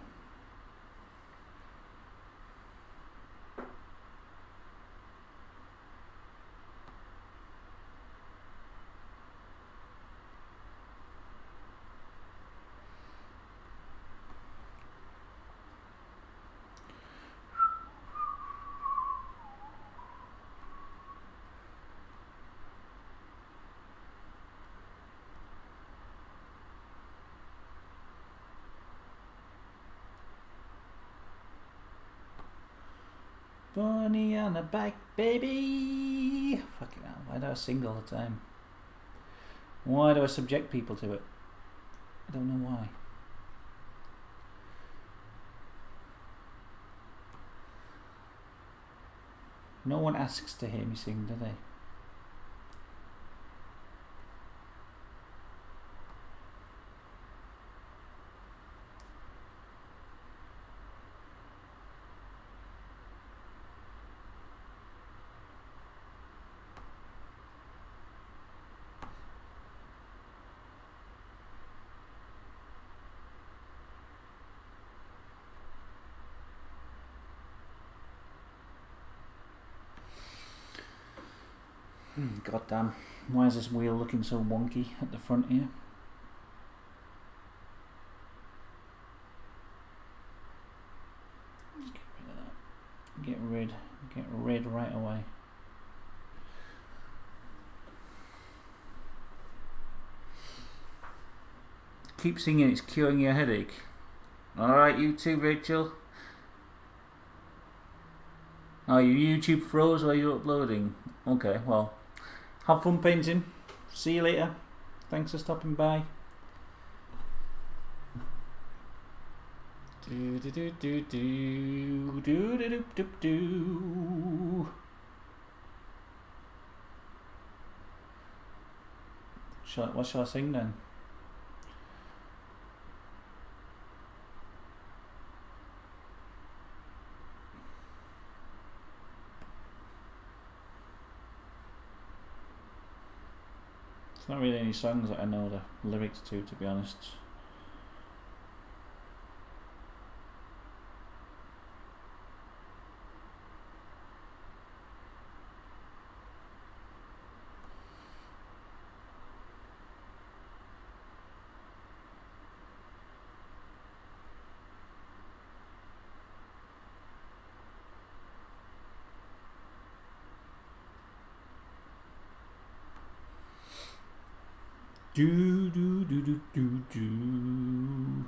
Bunny on a bike, baby. Fucking hell, why do I sing all the time? Why do I subject people to it? I don't know why. No one asks to hear me sing, do they? God damn, why is this wheel looking so wonky at the front here? Get rid of that. Get rid right away. Keep singing, it's curing your headache. Alright, you too, Rachel. Oh, your YouTube froze while you're uploading? Okay, well, have fun painting. See you later. Thanks for stopping by. Do do do do do do do do do do. What shall I sing then? It's not really any songs that I know the lyrics to be honest. Do do do do do do.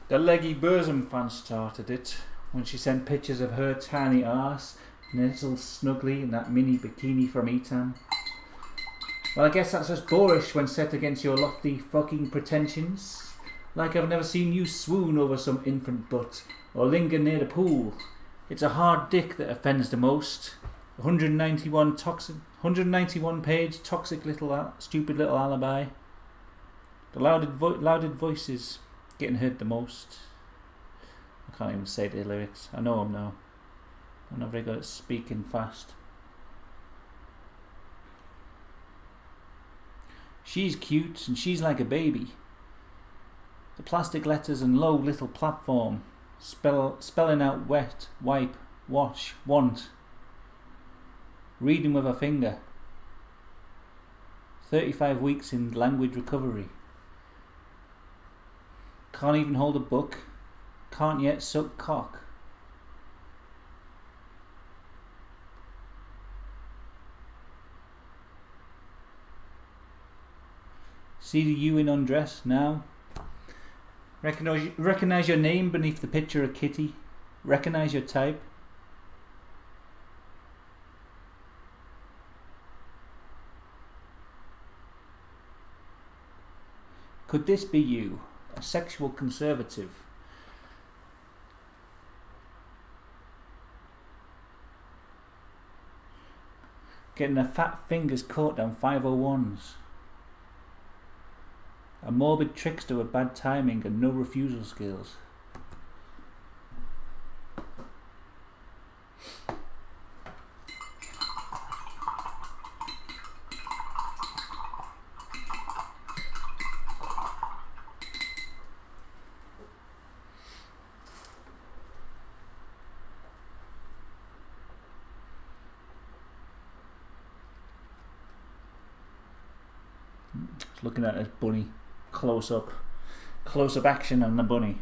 The Leggy Burzum fan started it when she sent pictures of her tiny arse nestled snugly in that mini bikini from Etam. Well, I guess that's just boorish when set against your lofty fucking pretensions. Like I've never seen you swoon over some infant butt or linger near the pool. It's a hard dick that offends the most. 191 page toxic little stupid little alibi. The lauded voices getting heard the most. I can't even say the lyrics. I know them now. I'm not very good at speaking fast. She's cute and she's like a baby. The plastic letters and low little platform. Spelling out wet, wipe, wash, want. Reading with a finger. 35 weeks in language recovery. Can't even hold a book. Can't yet suck cock. See the you in undress now. Recognize your name beneath the picture of Kitty. Recognize your type. Could this be you, a sexual conservative? Getting her fat fingers caught down 501s. A morbid trickster with bad timing and no refusal skills. Just looking at this bunny. Close up action on the bunny.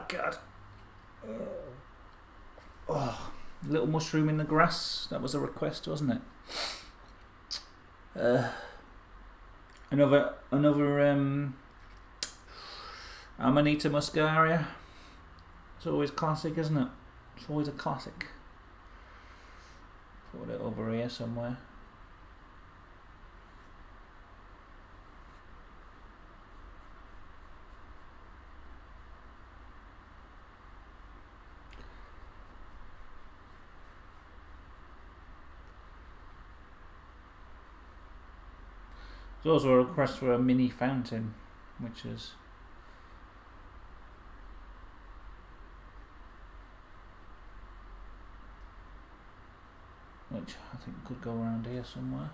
God. Oh, little mushroom in the grass. That was a request, wasn't it? Another Amanita muscaria. It's always classic, isn't it? It's always a classic. Put it over here somewhere. There's also a request for a mini fountain, which I think could go around here somewhere.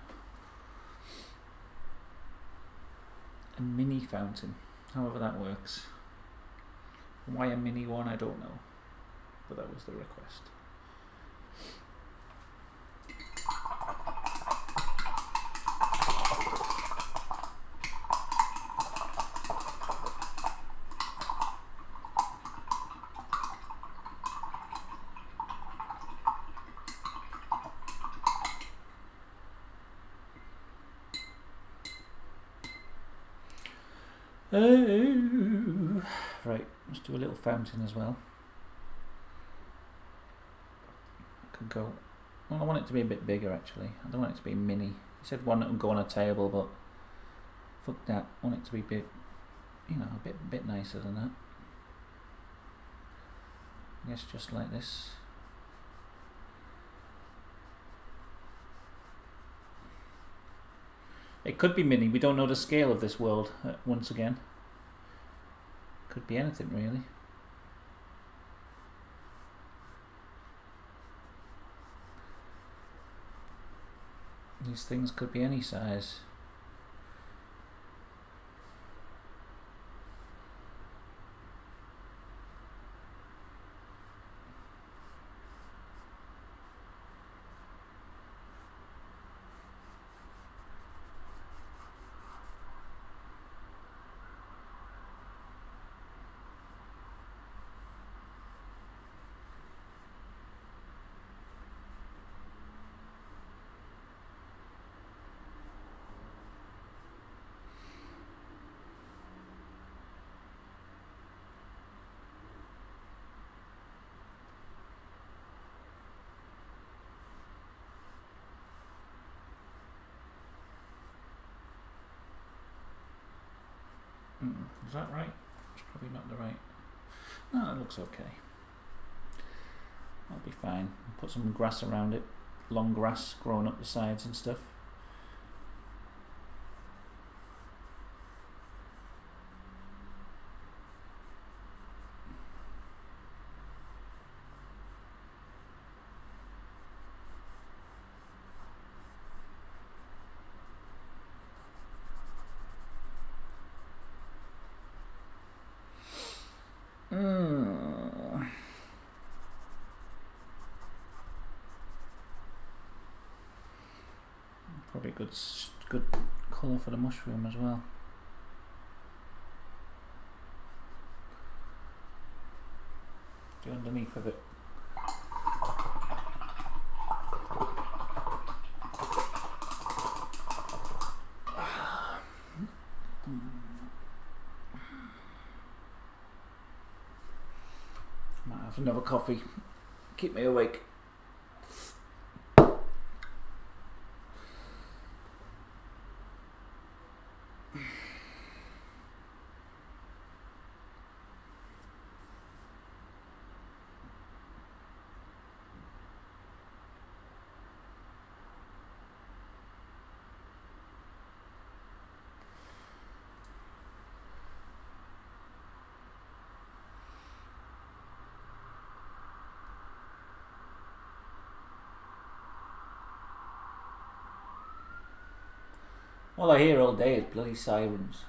A mini fountain, however that works. Why a mini one, I don't know, but that was the request. Right, let's do a little fountain as well. Could go. Well, I want it to be a bit bigger actually. I don't want it to be mini. He said one that would go on a table, but fuck that. I want it to be bit, you know, a bit nicer than that. I guess just like this. It could be mini. We don't know the scale of this world. Once again, could be anything really. These things could be any size. Is that right? It's probably not the right. No, it looks okay. That'll be fine. Put some grass around it. Long grass growing up the sides and stuff. Probably good colour for the mushroom as well. The underneath of it. Might have have another coffee. Keep me awake. All I hear all day is bloody sirens.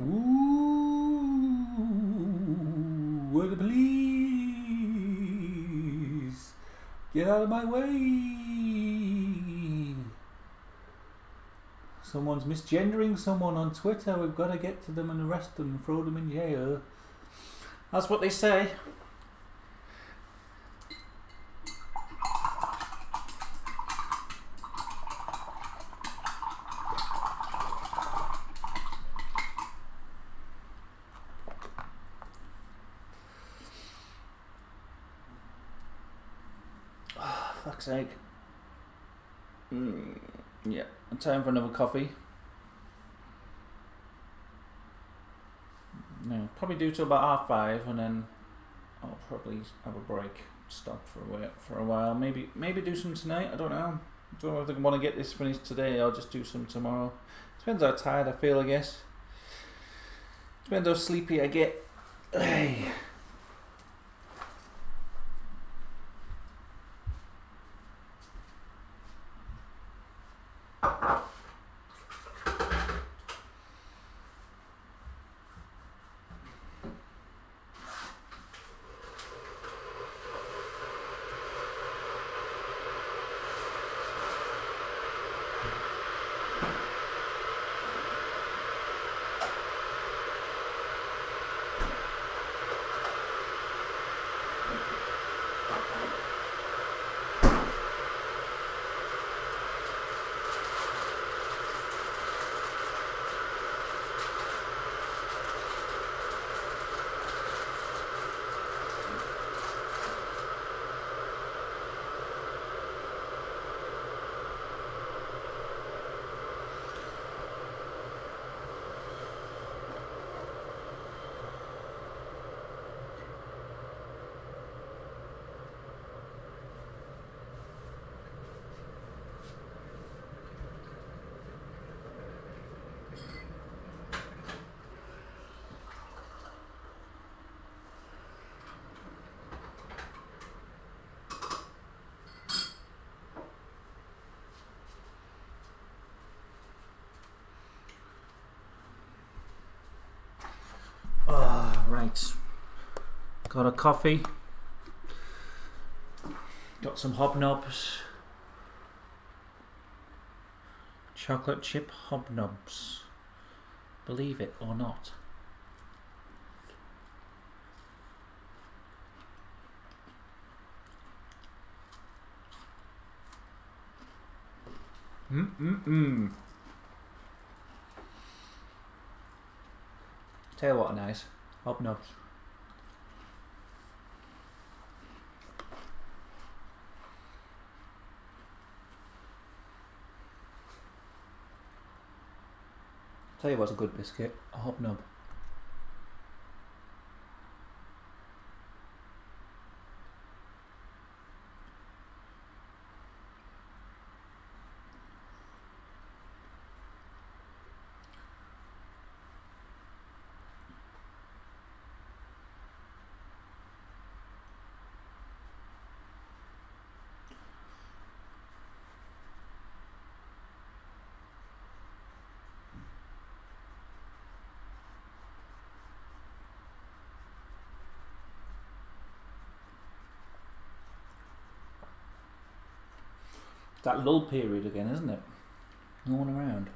Ooh, where the police? Get out of my way! Someone's misgendering someone on Twitter. We've got to get to them and arrest them and throw them in jail. That's what they say. Fuck's sake. Yeah, time for another coffee. No, probably do till about 5:30, and then I'll probably have a break, stop for a while. Maybe do some tonight. I don't know. I don't know if I want to get this finished today. I'll just do some tomorrow. Depends how tired I feel, I guess. Depends how sleepy I get. Hey. Right, got a coffee, got some hobnobs, chocolate chip hobnobs, believe it or not. Tell you what are nice. Hobnobs. Tell you what's a good biscuit, a hobnob. That lull period again, isn't it? No one around.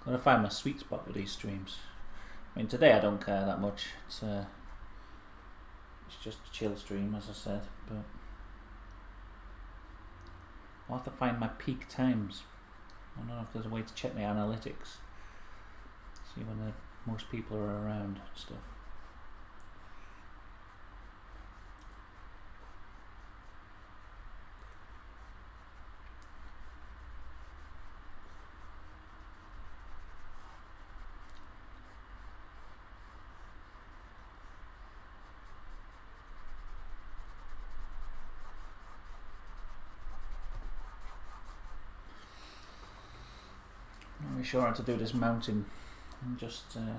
Gotta find my sweet spot with these streams. I mean, today I don't care that much. It's just a chill stream, as I said, but I'll have to find my peak times. I don't know if there's a way to check my analytics. See when the most people are around and stuff. I'm not really sure how to do this mounting. I'm just kind of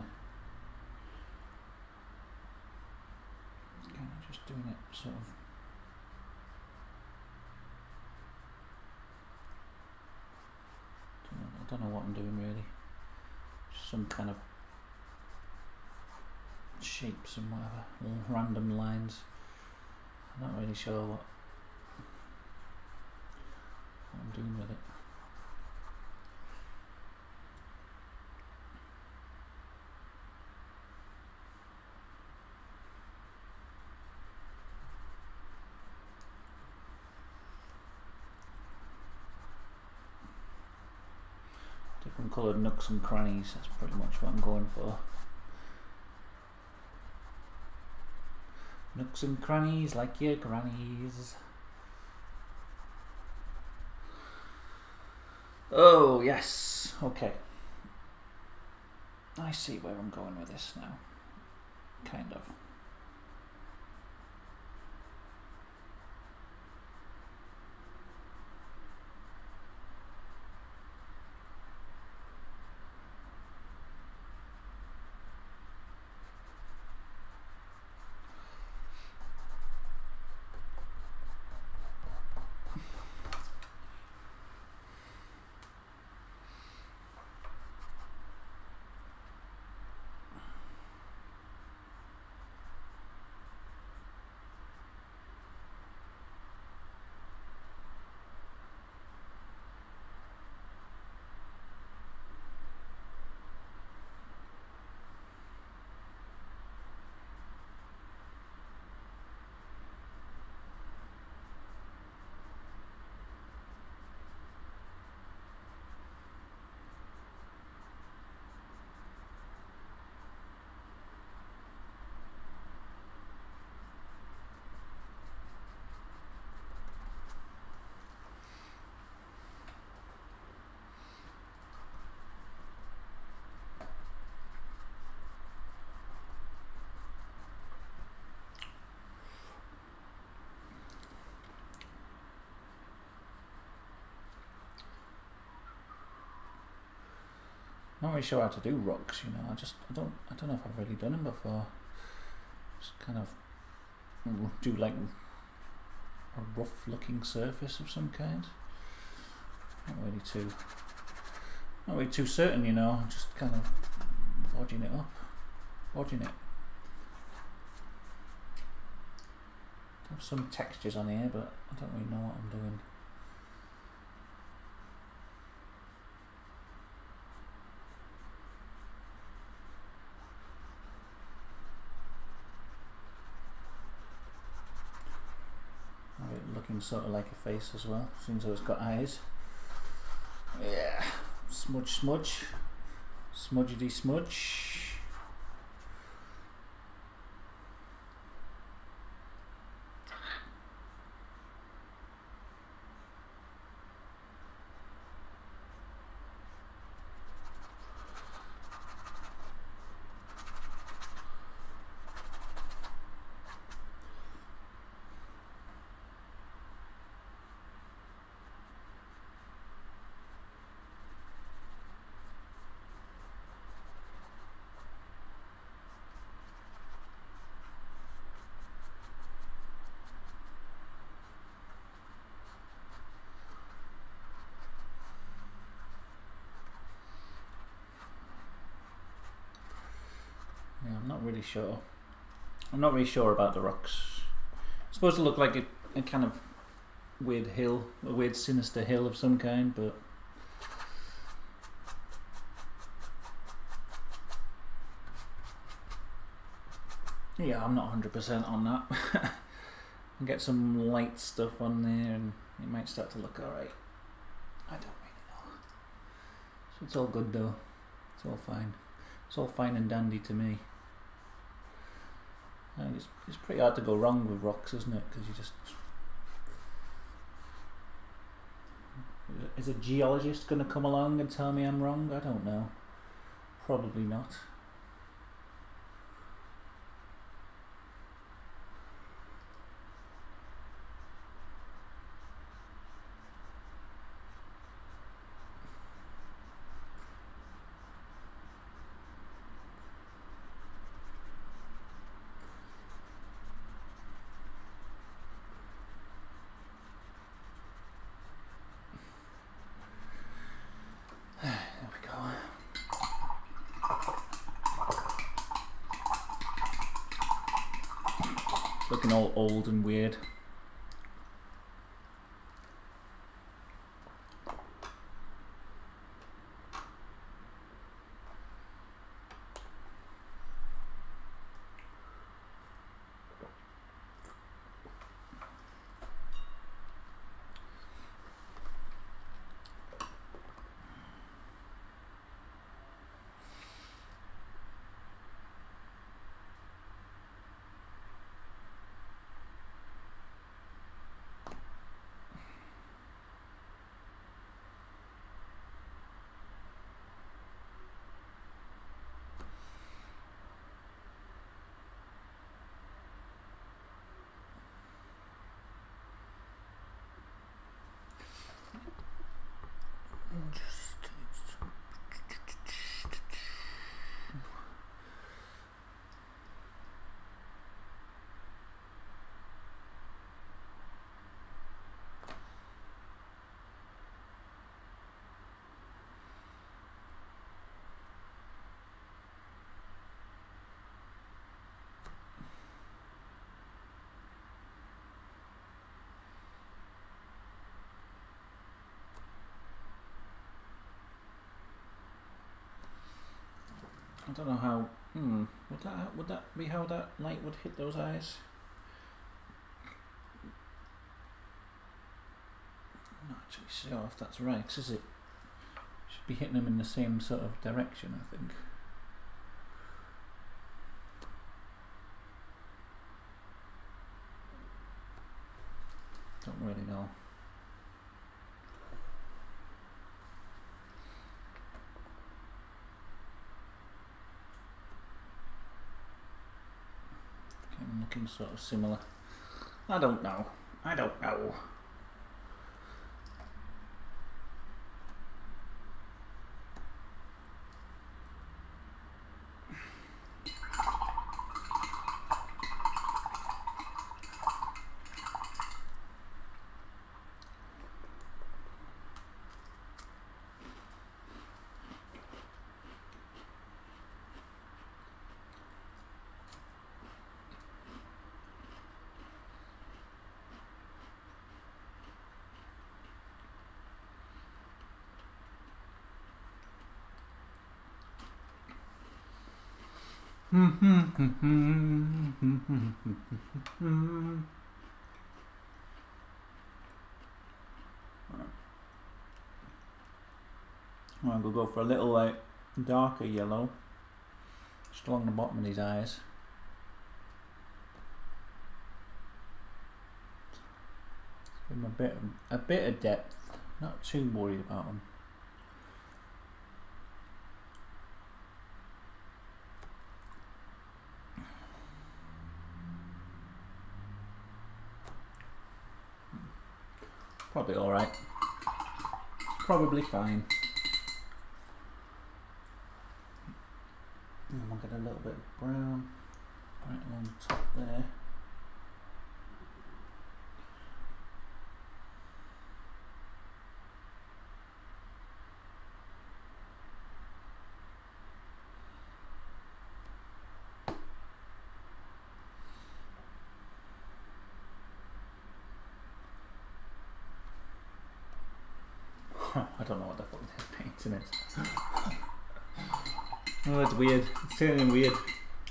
just doing it sort of. I don't know what I'm doing really. Just some kind of shapes and whatever, little random lines. I'm not really sure what I'm doing with it. Different coloured nooks and crannies, that's pretty much what I'm going for. Nooks and crannies like your grannies. Oh yes, okay. I see where I'm going with this now. Kind of. Not really sure how to do rocks, you know. I don't know if I've really done them before. Just kind of do like a rough looking surface of some kind. Not really too certain, you know. Just kind of forging it up, forging it. I have some textures on here, but I don't really know what I'm doing. Looking sort of like a face as well, seems though it's got eyes. Yeah, smudge, smudge, smudgety smudge. I'm not really sure. I'm not really sure about the rocks. It's supposed to look like a kind of weird hill, a weird sinister hill of some kind, but yeah, I'm not 100% on that. Get some light stuff on there and it might start to look alright. I don't really know. So it's all good though. It's all fine. It's all fine and dandy to me. And it's pretty hard to go wrong with rocks, isn't it? Because you just... Is a geologist going to come along and tell me I'm wrong? I don't know. Probably not. Looking all old and weird. I don't know how. Would that be how that light would hit those eyes? I'm not actually sure if that's right, is it? Should be hitting them in the same sort of direction, I think. Don't really know. Looking sort of similar. I don't know. I don't know. I'm going to go for a little like darker yellow just along the bottom of these eyes. Give them a bit of depth, not too worried about them. Probably alright. Probably fine. And we'll get a little bit of brown right along the top there. I don't know what the fuck this painting is. Oh, it's weird. It's turning weird.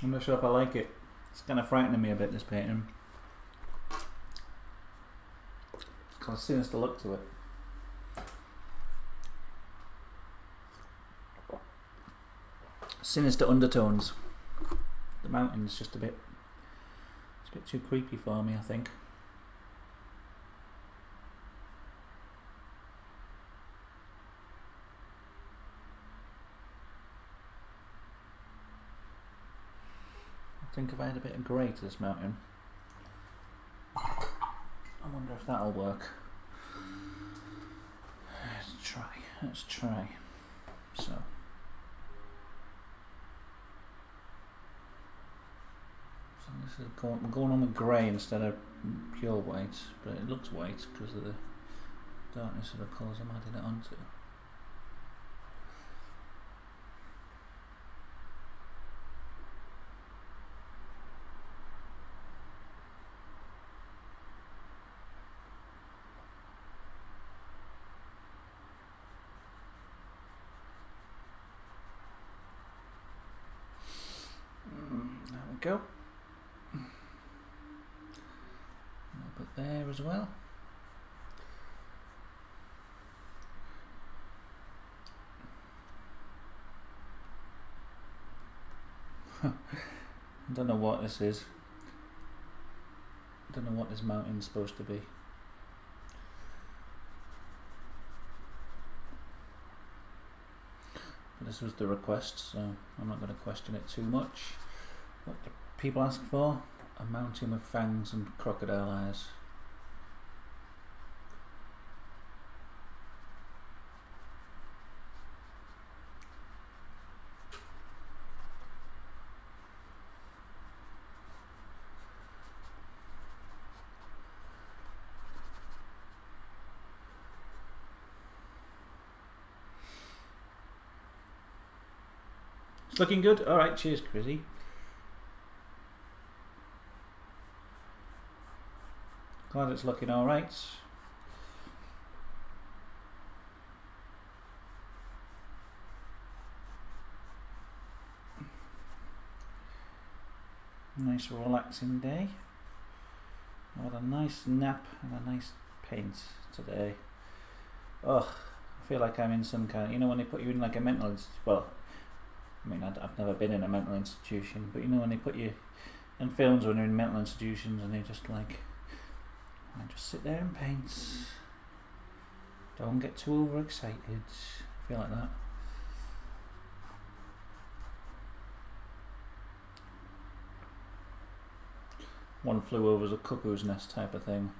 I'm not sure if I like it. It's kind of frightening me a bit, this painting. It's got a sinister look to it. sinister undertones. The mountain's just a bit too creepy for me, I think. I think if I had a bit of grey to this mountain, I wonder if that'll work. Let's try. So. This is going on with grey instead of pure white, but it looks white because of the darkness of the colours I'm adding it onto. There we go. There as well. I don't know what this is. I don't know what this mountain's supposed to be. But this was the request, so I'm not going to question it too much. What do people ask for? A mountain with fangs and crocodile eyes. It's looking good. Alright, cheers, Chrissy. Glad it's looking alright. Nice relaxing day. I had a nice nap and a nice paint today. Oh, I feel like I'm in some kind of, you know when they put you in like a mental well, I mean I've never been in a mental institution, but you know when they put you in films when they're in mental institutions and they just like, I just sit there and paint. Don't get too overexcited. I feel like that. One flew over the cuckoo's nest type of thing.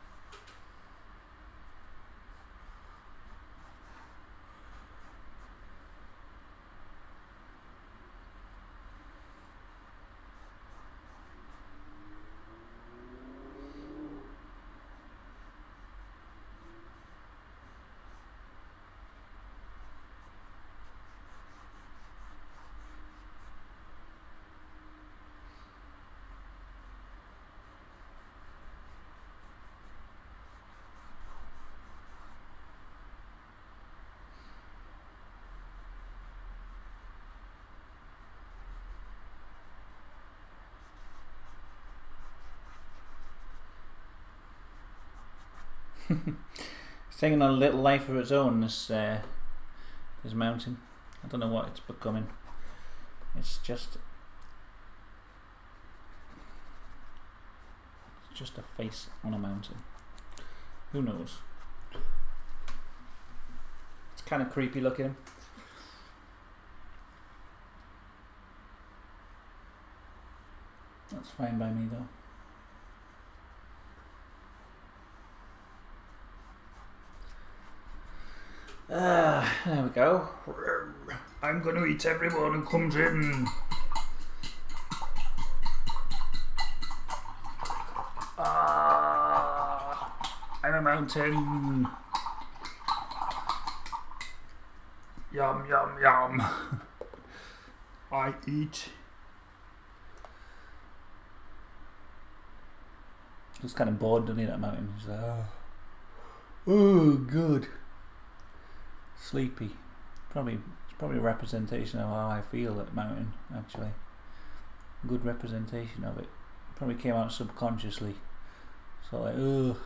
It's taking a little life of its own, this mountain. I don't know what it's becoming. It's just a face on a mountain. Who knows? It's kind of creepy looking. That's fine by me though. There we go. I'm gonna eat everyone who comes in. I'm a mountain. Yum, yum, yum. I eat. It's kind of bored, doesn't he, that mountain? He's like, oh, good. Sleepy. It's probably a representation of how I feel at the mountain, actually. Good representation of it. Probably came out subconsciously. So like, ugh.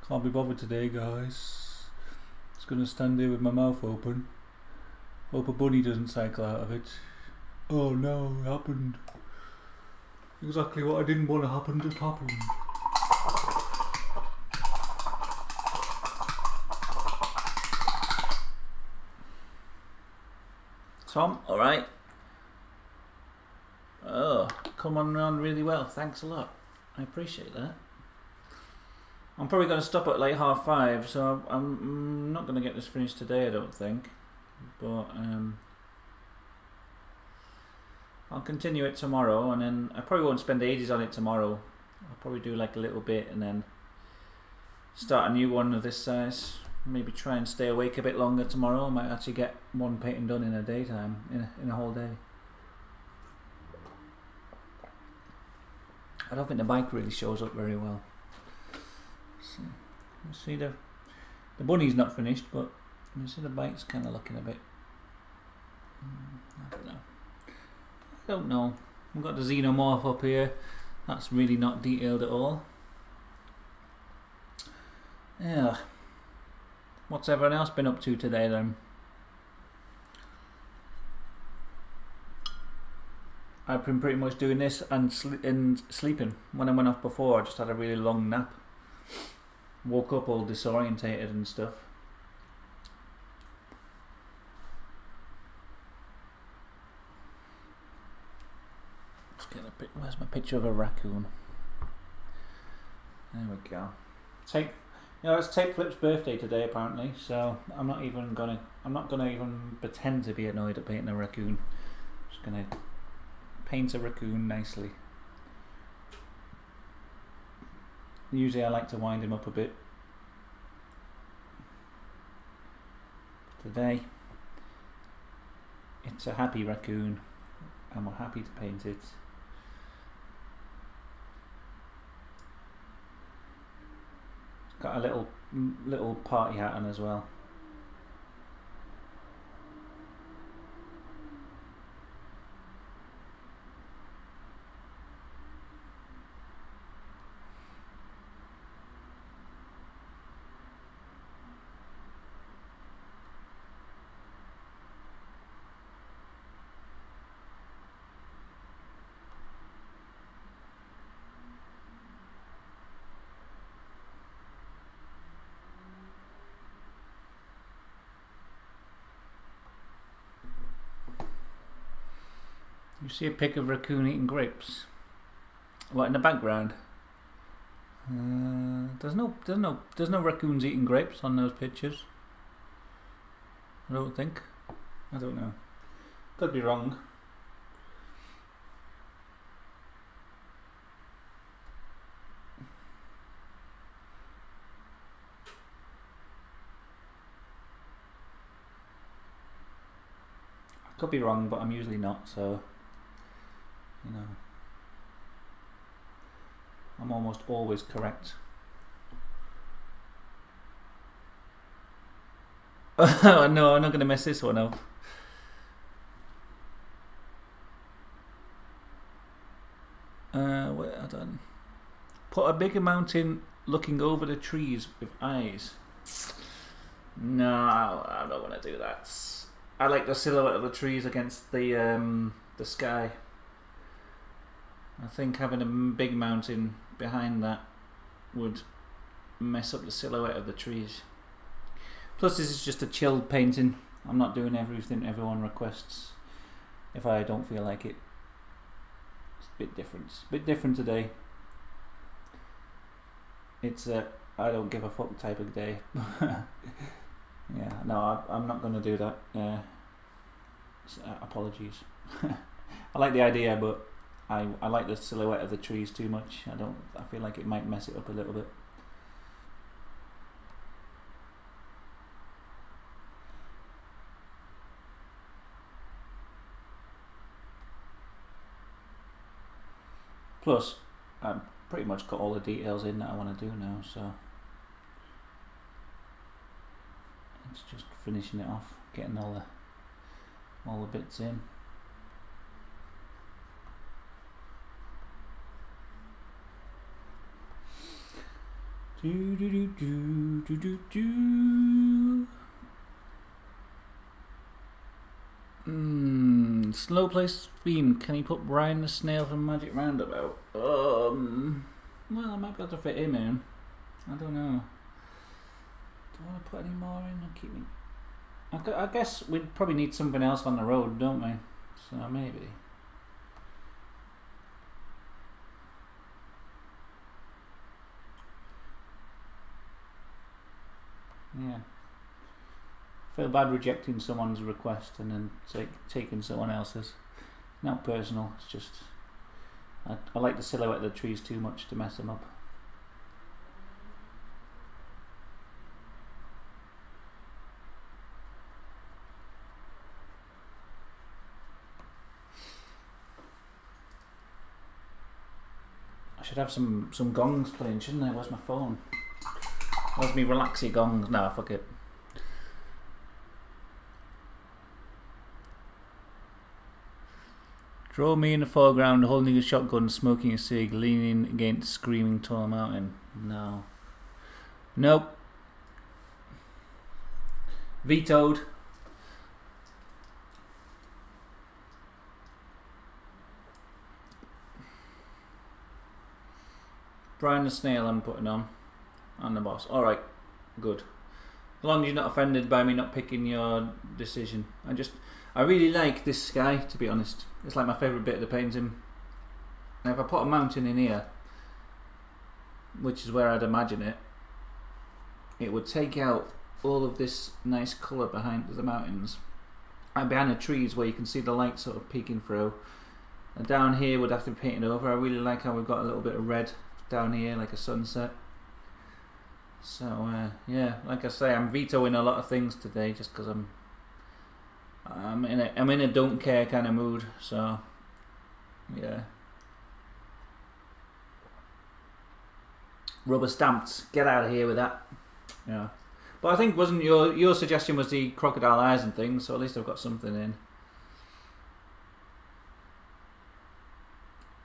Can't be bothered today, guys. Just gonna stand here with my mouth open. Hope a bunny doesn't cycle out of it. Oh no, it happened. Exactly what I didn't want to happen just happened. Tom, alright. Oh, come on around really well. Thanks a lot. I appreciate that. I'm probably going to stop at like 5:30, so I'm not going to get this finished today, I don't think. But I'll continue it tomorrow, and then I probably won't spend ages on it tomorrow. I'll probably do like a little bit and then start a new one of this size. Maybe try and stay awake a bit longer tomorrow. I might actually get one painting done in a daytime, in a whole day. I don't think the bike really shows up very well. So, you see the bunny's not finished, but you see the bike's kind of looking a bit. I don't know. We've got the xenomorph up here. That's really not detailed at all. Yeah. What's everyone else been up to today then? I've been pretty much doing this and sleeping. When I went off before, I just had a really long nap. Woke up all disorientated and stuff. Let's get a pic. Where's my picture of a raccoon? There we go. It's Tape Flip's birthday today apparently, so I'm not gonna even pretend to be annoyed at painting a raccoon. I'm just gonna paint a raccoon nicely. Usually I like to wind him up a bit. Today it's a happy raccoon and we're happy to paint it. It's got a little party hat on as well. You see a pic of raccoon eating grapes. What in the background? There's no raccoons eating grapes on those pictures. I don't think. I don't know. Could be wrong. I could be wrong, but I'm usually not, so you know, I'm almost always correct. No, I'm not going to mess this one up. What have I done? Put a bigger mountain looking over the trees with eyes. No, I don't want to do that. I like the silhouette of the trees against the sky. I think having a big mountain behind that would mess up the silhouette of the trees. Plus this is just a chilled painting. I'm not doing everything everyone requests if I don't feel like it. It's a bit different. It's a bit different today. It's a I don't give a fuck type of day. Yeah, no, I'm not going to do that. Apologies. I like the idea, but I like the silhouette of the trees too much. I feel like it might mess it up a little bit. Plus, I've pretty much got all the details in that I want to do now, so it's just finishing it off, getting all the bits in. Slow place theme. Can you put Brian the Snail from Magic Roundabout? Well, I might be able to fit him in. I don't know. Do I want to put any more in and keep me? I guess we'd probably need something else on the road, don't we? So maybe. Yeah. Feel bad rejecting someone's request and then taking someone else's. Not personal, it's just I like the silhouette of the trees too much to mess them up. I should have some gongs playing, shouldn't I? Where's my phone? Where's me relaxy gongs? Nah, fuck it. Draw me in the foreground, holding a shotgun, smoking a cig, leaning against screaming tall mountain. No. Nope. Vetoed. Brian the Snail I'm putting on. And the boss. Alright. Good. As long as you're not offended by me not picking your decision. I really like this sky, to be honest. It's like my favourite bit of the painting. Now if I put a mountain in here, which is where I'd imagine it, it would take out all of this nice colour behind the mountains. And behind the trees where you can see the light sort of peeking through. And down here would have to be painted over. I really like how we've got a little bit of red down here, like a sunset. So yeah, like I say, I'm vetoing a lot of things today just because I'm in a don't care kind of mood. So yeah, rubber stamped. Get out of here with that. Yeah, but I think wasn't your suggestion was the crocodile eyes and things. So at least I've got something in.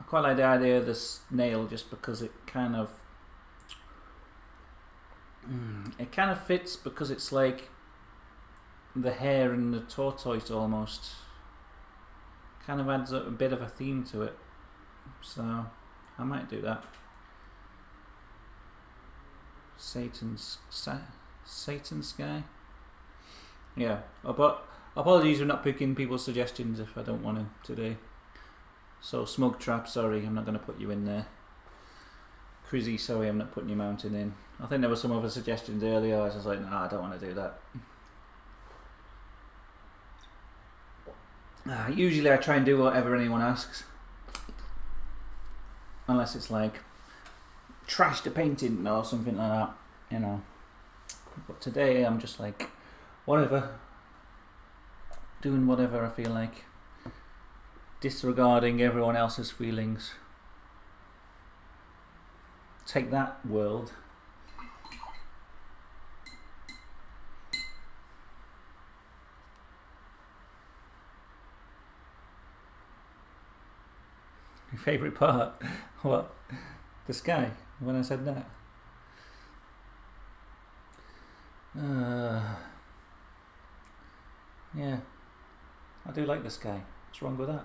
I quite like the idea of the snail just because it kind of fits because it's like the hare and the tortoise almost. Kind of adds a bit of a theme to it. So I might do that. Satan's sky. Yeah, but apologies for not picking people's suggestions if I don't want to today. So Smoke Trap, sorry, I'm not going to put you in there. Crizzy, sorry, I'm not putting your mountain in. I think there were some other suggestions earlier. I was just like, nah, I don't want to do that. Usually I try and do whatever anyone asks. Unless it's like, trash the painting or something like that, you know. But today I'm just like, whatever. Doing whatever I feel like. Disregarding everyone else's feelings. Take that, world. Your favourite part? What? The sky, when I said that? Yeah. I do like the sky. What's wrong with that?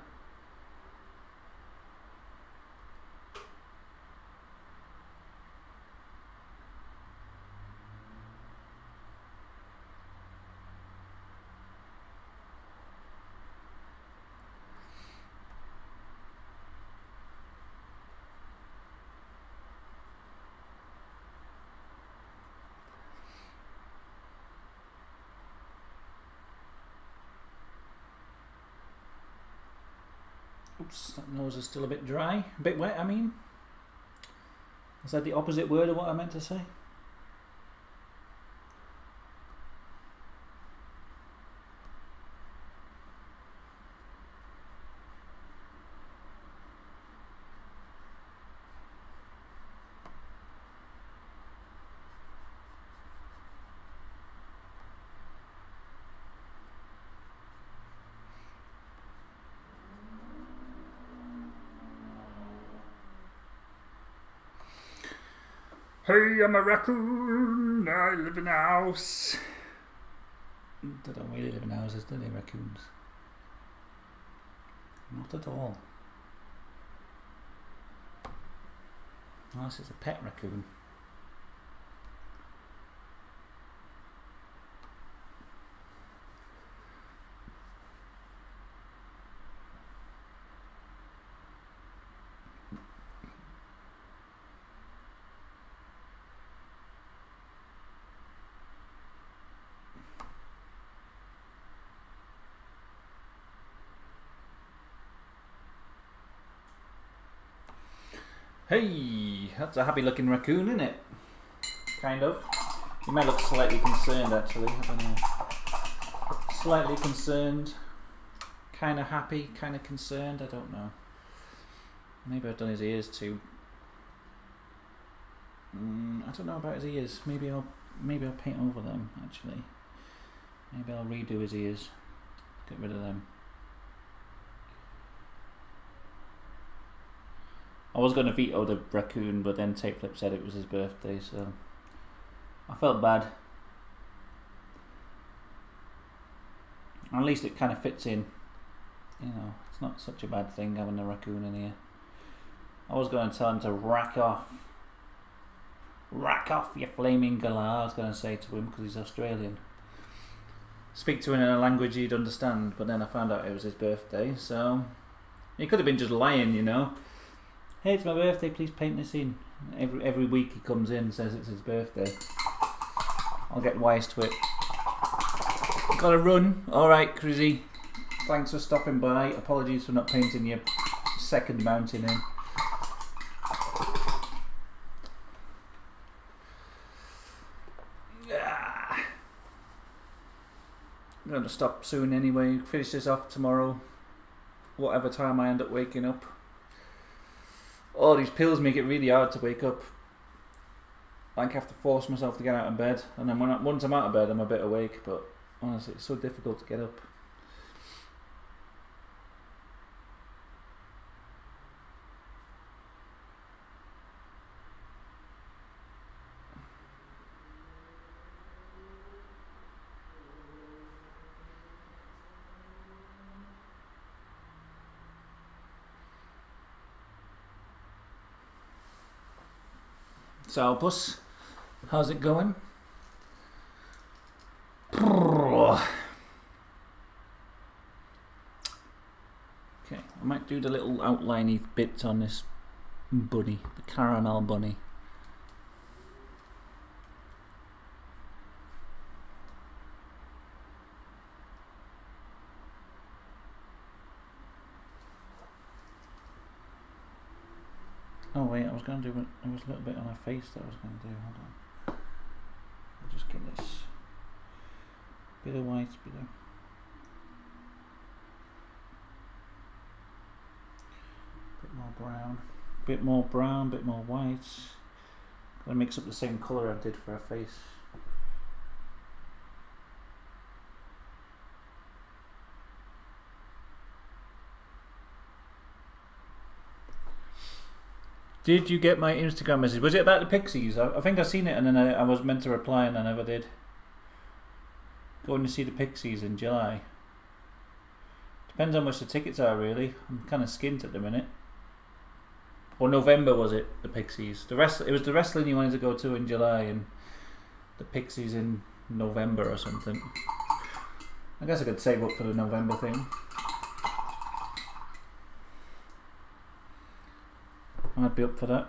Oops, that nose is still a bit dry. A bit wet, I mean. Is that the opposite word of what I meant to say? Hey, I'm a raccoon. I live in a house. They don't really live in houses, do they, raccoons? Not at all. Unless it's a pet raccoon. Hey, that's a happy looking raccoon, isn't it? Kind of. You might look slightly concerned actually, I don't know. Slightly concerned, kind of happy, kind of concerned, I don't know. Maybe I've done his ears too. I don't know about his ears. Maybe I'll paint over them actually. Maybe I'll redo his ears. Get rid of them. I was going to veto the raccoon, but then Tape Flip said it was his birthday, so I felt bad. At least it kind of fits in. You know, it's not such a bad thing having a raccoon in here. I was going to tell him to rack off. Rack off, you flaming galah, I was going to say to him because he's Australian. Speak to him in a language he'd understand, but then I found out it was his birthday, so he could have been just lying, you know. Hey, it's my birthday, please paint this in. Every week he comes in and says it's his birthday. I'll get wise to it. Gotta run. Alright, Crizzy. Thanks for stopping by. Apologies for not painting your second mountain in. I'm going to stop soon anyway. Finish this off tomorrow. Whatever time I end up waking up. All these pills make it really hard to wake up. Like I have to force myself to get out of bed, and then once I'm out of bed I'm a bit awake, but honestly it's so difficult to get up. So, Puss, how's it going? Okay, I might do the little outliney bits on this bunny, the caramel bunny. Oh wait, I was going to do it. There was a little bit on her face that I was going to do. Hold on. I'll just get this bit of white, bit more brown, bit more brown, bit more white. I'm going to mix up the same colour I did for her face. Did you get my Instagram message? Was it about the Pixies? I think I seen it and then I was meant to reply and I never did. Going to see the Pixies in July. Depends how much the tickets are really. I'm kind of skint at the minute. Or November was it, the Pixies. It was the wrestling you wanted to go to in July and the Pixies in November or something. I guess I could save up for the November thing. I'd be up for that.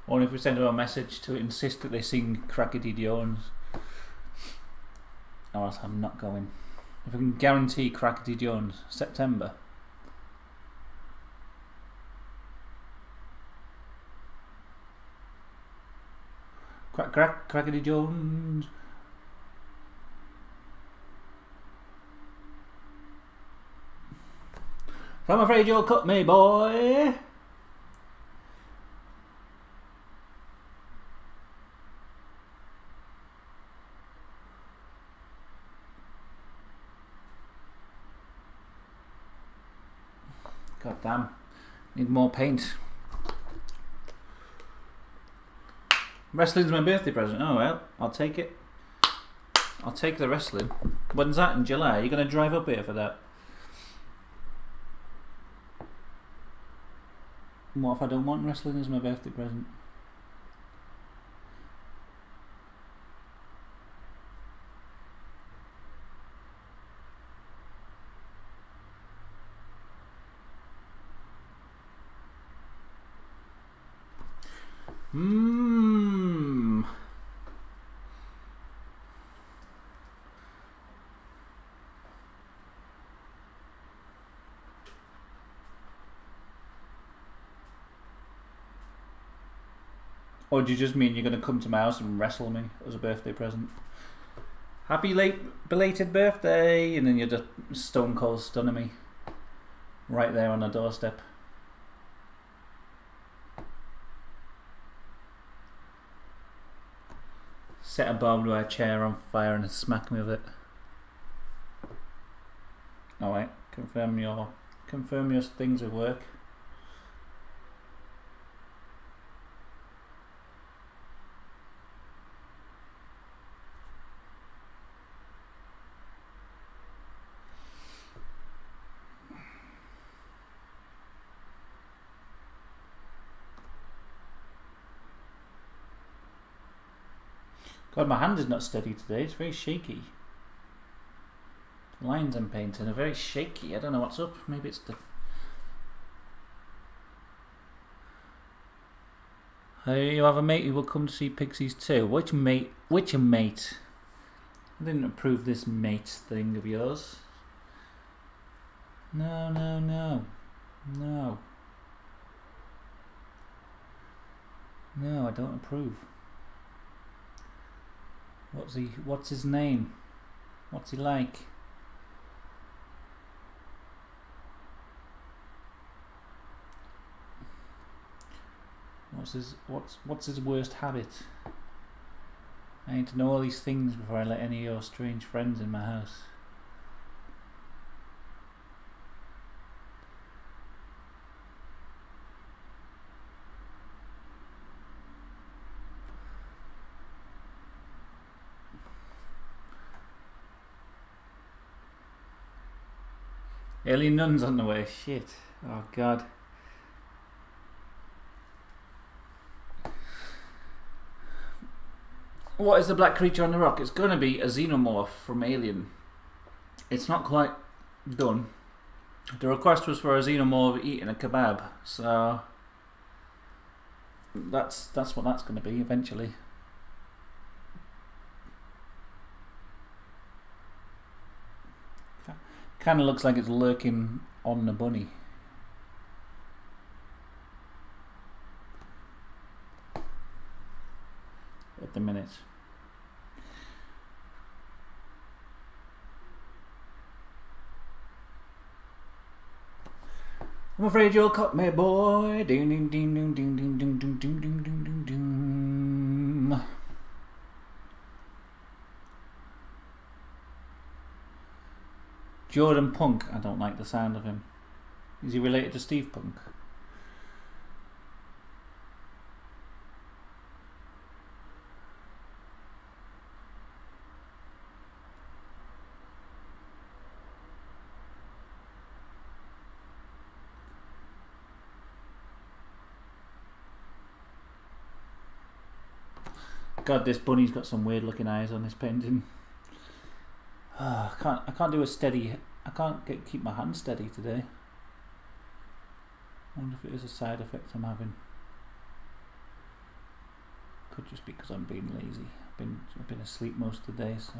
Or if we send them a message to insist that they sing Crackety Jones. Or else I'm not going. If we can guarantee Crackety Jones, September. Crackety Jones. So I'm afraid you'll cut me, boy. God damn. Need more paint. Wrestling's my birthday present. Oh well, I'll take it. I'll take the wrestling. When's that? In July? Are you going to drive up here for that? What if I don't want wrestling as my birthday present? Or do you just mean you're going to come to my house and wrestle me as a birthday present? Happy late belated birthday! And then you're just stone cold stunning me right there on the doorstep. Set a barbed wire chair on fire and smack me with it. Alright, confirm your things at work. God, my hand is not steady today. It's very shaky. The lines I'm painting are very shaky. I don't know what's up. Maybe it's the... You have a mate who will come to see Pixies too. Which mate? Which a mate? I didn't approve this mate thing of yours. No, no, no. No. No, I don't approve. What's his name? What's he like? What's his worst habit? I need to know all these things before I let any of your strange friends in my house. Alien nuns on the way. Shit. Oh god. What is the black creature on the rock? It's going to be a xenomorph from Alien. It's not quite done. The request was for a xenomorph eating a kebab, so that's what that's going to be eventually. Kind of looks like it's lurking on the bunny. At the minute. I'm afraid you'll cut me, boy. Ding ding ding ding ding ding ding ding ding ding ding ding ding. Jordan Punk, I don't like the sound of him. Is he related to Steve Punk? God, this bunny's got some weird looking eyes on this painting. I can't do a steady. I can't keep my hand steady today. I wonder if it is a side effect I'm having. Could just be because I'm being lazy. I've been asleep most of the day, so.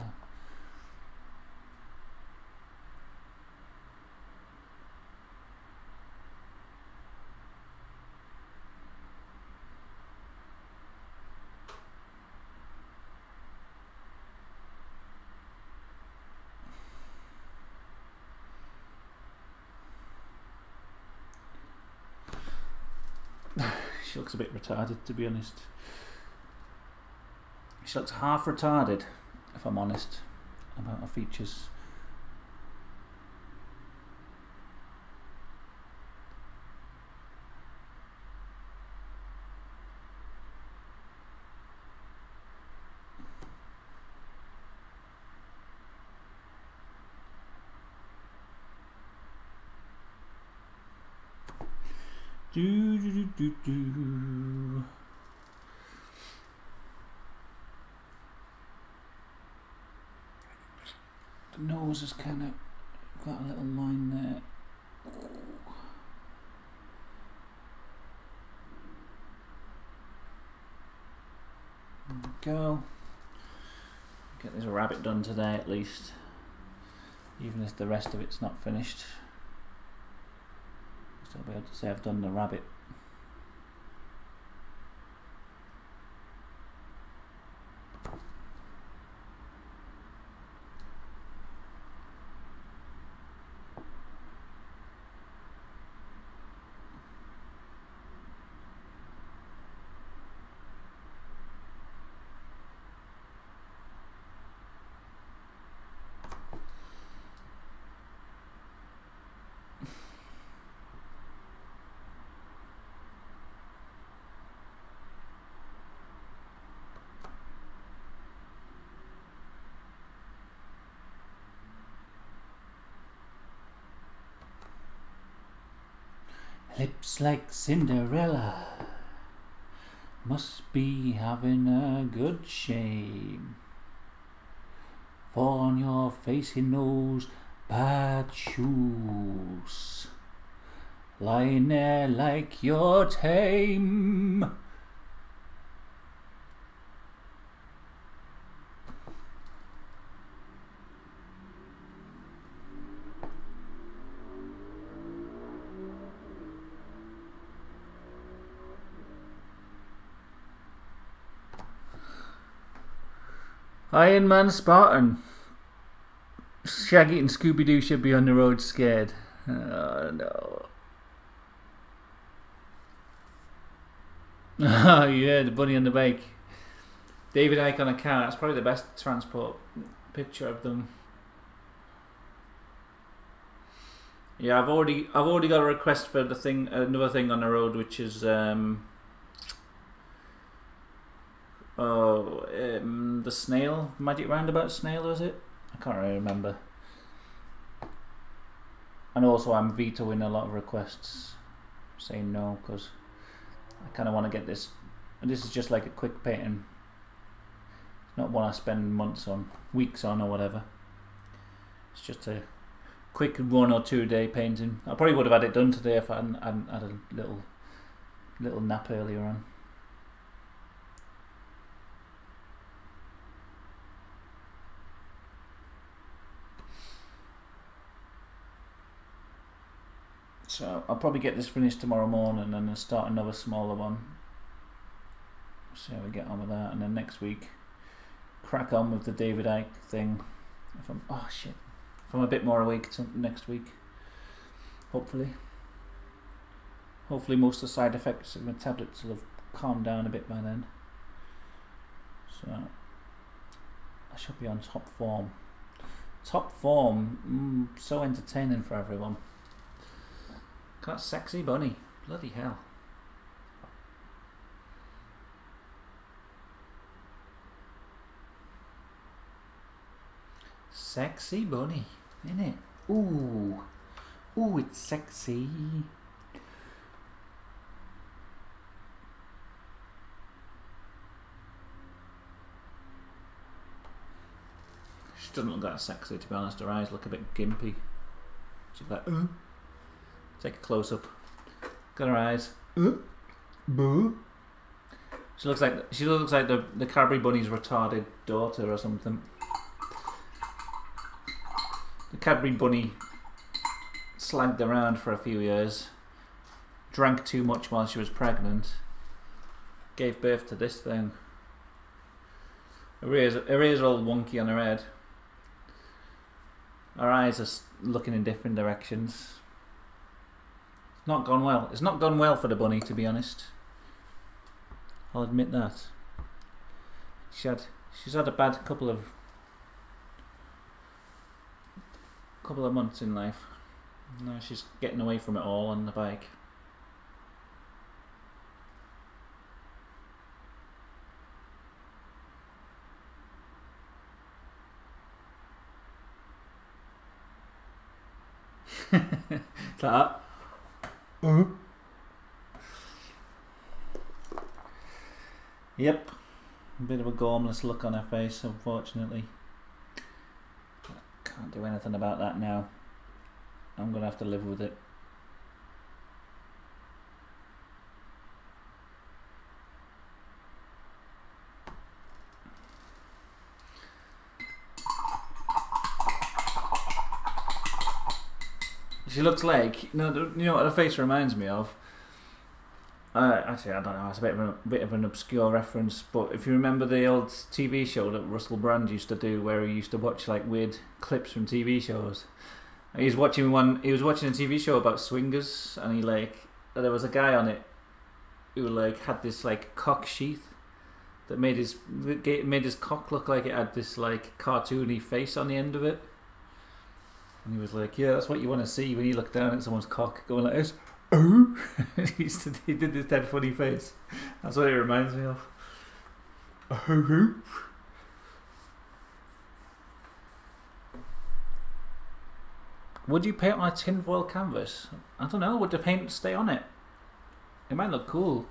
She looks a bit retarded, to be honest. She looks half retarded, if I'm honest, about her features. Do do do do do. The nose has kind of got a little line there. There we go. Get this rabbit done today at least, even if the rest of it's not finished. I'll be able to say I've done the rabbit. Lips like Cinderella must be having a good shame. For on your face he knows bad shoes, lying there like you're tame. Iron Man Spartan. Shaggy and Scooby-Doo should be on the road scared. Oh no. Oh yeah, the bunny on the bike. David Icke on a car. That's probably the best transport picture of them. Yeah, I've already got a request for another thing on the road, which is the snail, Magic Roundabout snail, was it? I can't really remember. And also I'm vetoing a lot of requests, saying no, because I kind of want to get this. And this is just like a quick painting. It's not one I spend months on, weeks on, or whatever. It's just a quick 1 or 2 day painting. I probably would have had it done today if I hadn't had a little nap earlier on. So I'll probably get this finished tomorrow morning and then start another smaller one. See how we get on with that, and then next week crack on with the David Icke thing. If I'm a bit more awake next week, hopefully. Hopefully most of the side effects of my tablets will have calmed down a bit by then. So I should be on top form. Top form, so entertaining for everyone. That sexy bunny, bloody hell. Sexy bunny, isn't it? Ooh, ooh, it's sexy. She doesn't look that sexy, to be honest. Her eyes look a bit gimpy. She's like, take a close up. Got her eyes. Boo. She looks like the Cadbury Bunny's retarded daughter or something. The Cadbury Bunny slagged around for a few years, drank too much while she was pregnant, gave birth to this thing. Her ears are all wonky on her head. Her eyes are looking in different directions. Not gone well. It's not gone well for the bunny, to be honest. I'll admit that. She's had a bad couple of months in life. Now she's getting away from it all on the bike. That. Yep, a bit of a gormless look on her face, unfortunately. Can't do anything about that now. I'm gonna have to live with it. She looks like, no, you know what her face reminds me of? Actually, I don't know. It's a bit of an obscure reference, but if you remember the old TV show that Russell Brand used to do, where he used to watch like weird clips from TV shows. He was watching a TV show about swingers, and there was a guy on it who like had this like cock sheath that made his cock look like it had this like cartoony face on the end of it. And he was like, yeah, that's what you want to see when you look down at someone's cock, going like this. Oh, he did this dead funny face. That's what it reminds me of. Oh. Would you paint on a tinfoil canvas? I don't know. Would the paint stay on it? It might look cool,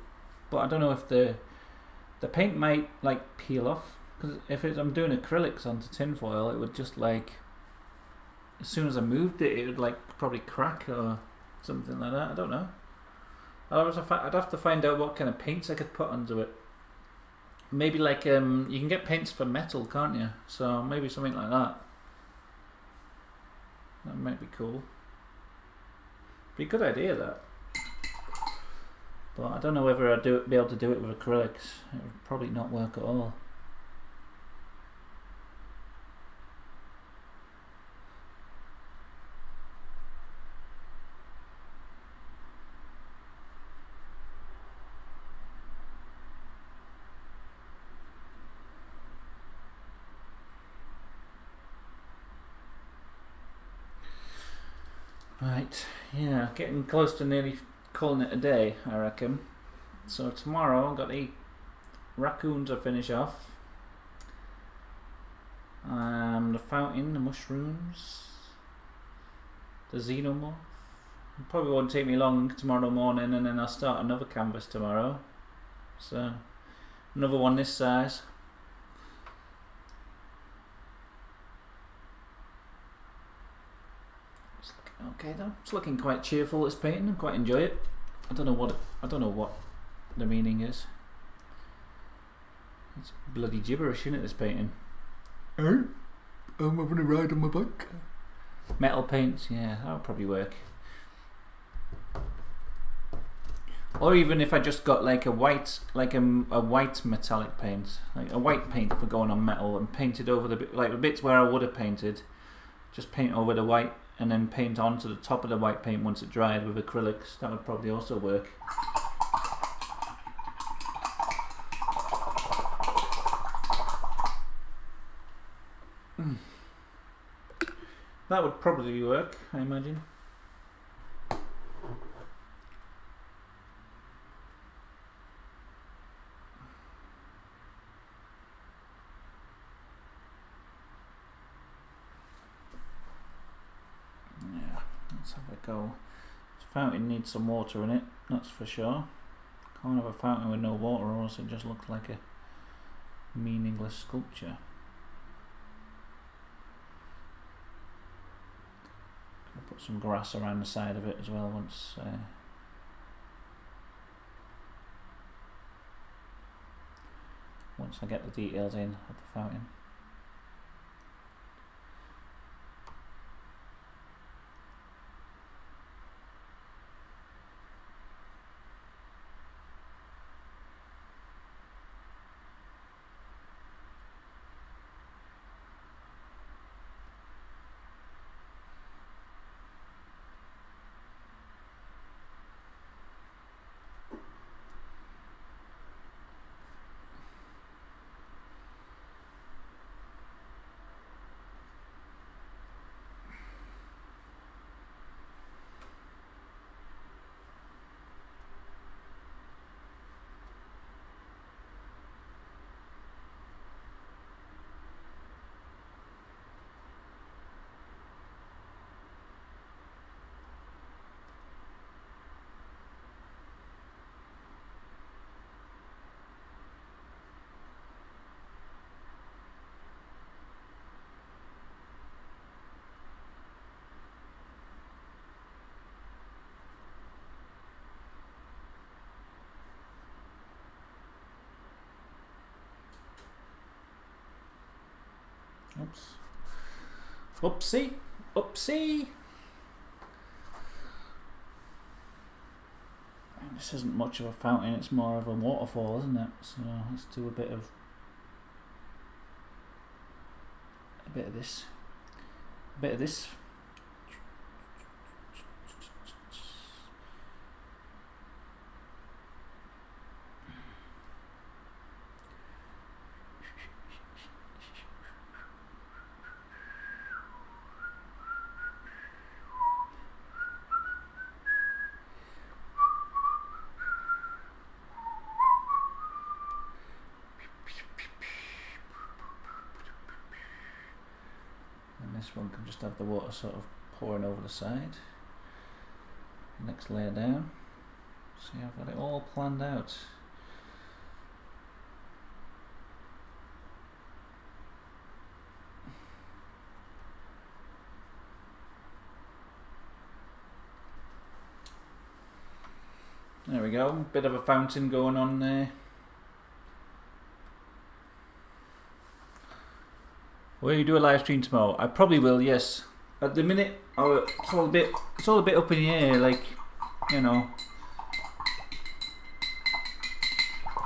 but I don't know if the paint might like peel off. Because if I'm doing acrylics onto tinfoil, it would just like, as soon as I moved it, it would like probably crack or something like that. I don't know. I'd have to find out what kind of paints I could put onto it. Maybe like you can get paints for metal, can't you? So maybe something like that. That might be cool. Be a good idea, that. But I don't know whether I'd be able to do it with acrylics. It would probably not work at all. Right, yeah, getting close to nearly calling it a day, I reckon. So tomorrow I've got the raccoons to finish off. The fountain, the mushrooms, the xenomorph. It probably won't take me long tomorrow morning, and then I'll start another canvas tomorrow. So another one this size. Okay though, it's looking quite cheerful, this painting. I quite enjoy it. I don't know what the meaning is. It's bloody gibberish, isn't it, this painting? Oh, I'm having a ride on my bike. Metal paints, yeah, that'll probably work. Or even if I just got like a white metallic paint, like a white paint for going on metal, and painted over the bits where I would have painted, just paint over the white, and then paint onto the top of the white paint once it dried with acrylics. That would probably also work. That would probably work, I imagine. Let's have a go. This fountain needs some water in it, that's for sure. Can't have a fountain with no water, or else it just looks like a meaningless sculpture. I'll put some grass around the side of it as well once I get the details in of the fountain. Oops. Oopsie. Oopsie. This isn't much of a fountain, it's more of a waterfall, isn't it? So let's do a bit of this. A bit of this. This one can just have the water sort of pouring over the side. Next layer down. See, I've got it all planned out. There we go, bit of a fountain going on there. Will you do a live stream tomorrow? I probably will, yes. At the minute, it's all a bit up in the air. Like, you know,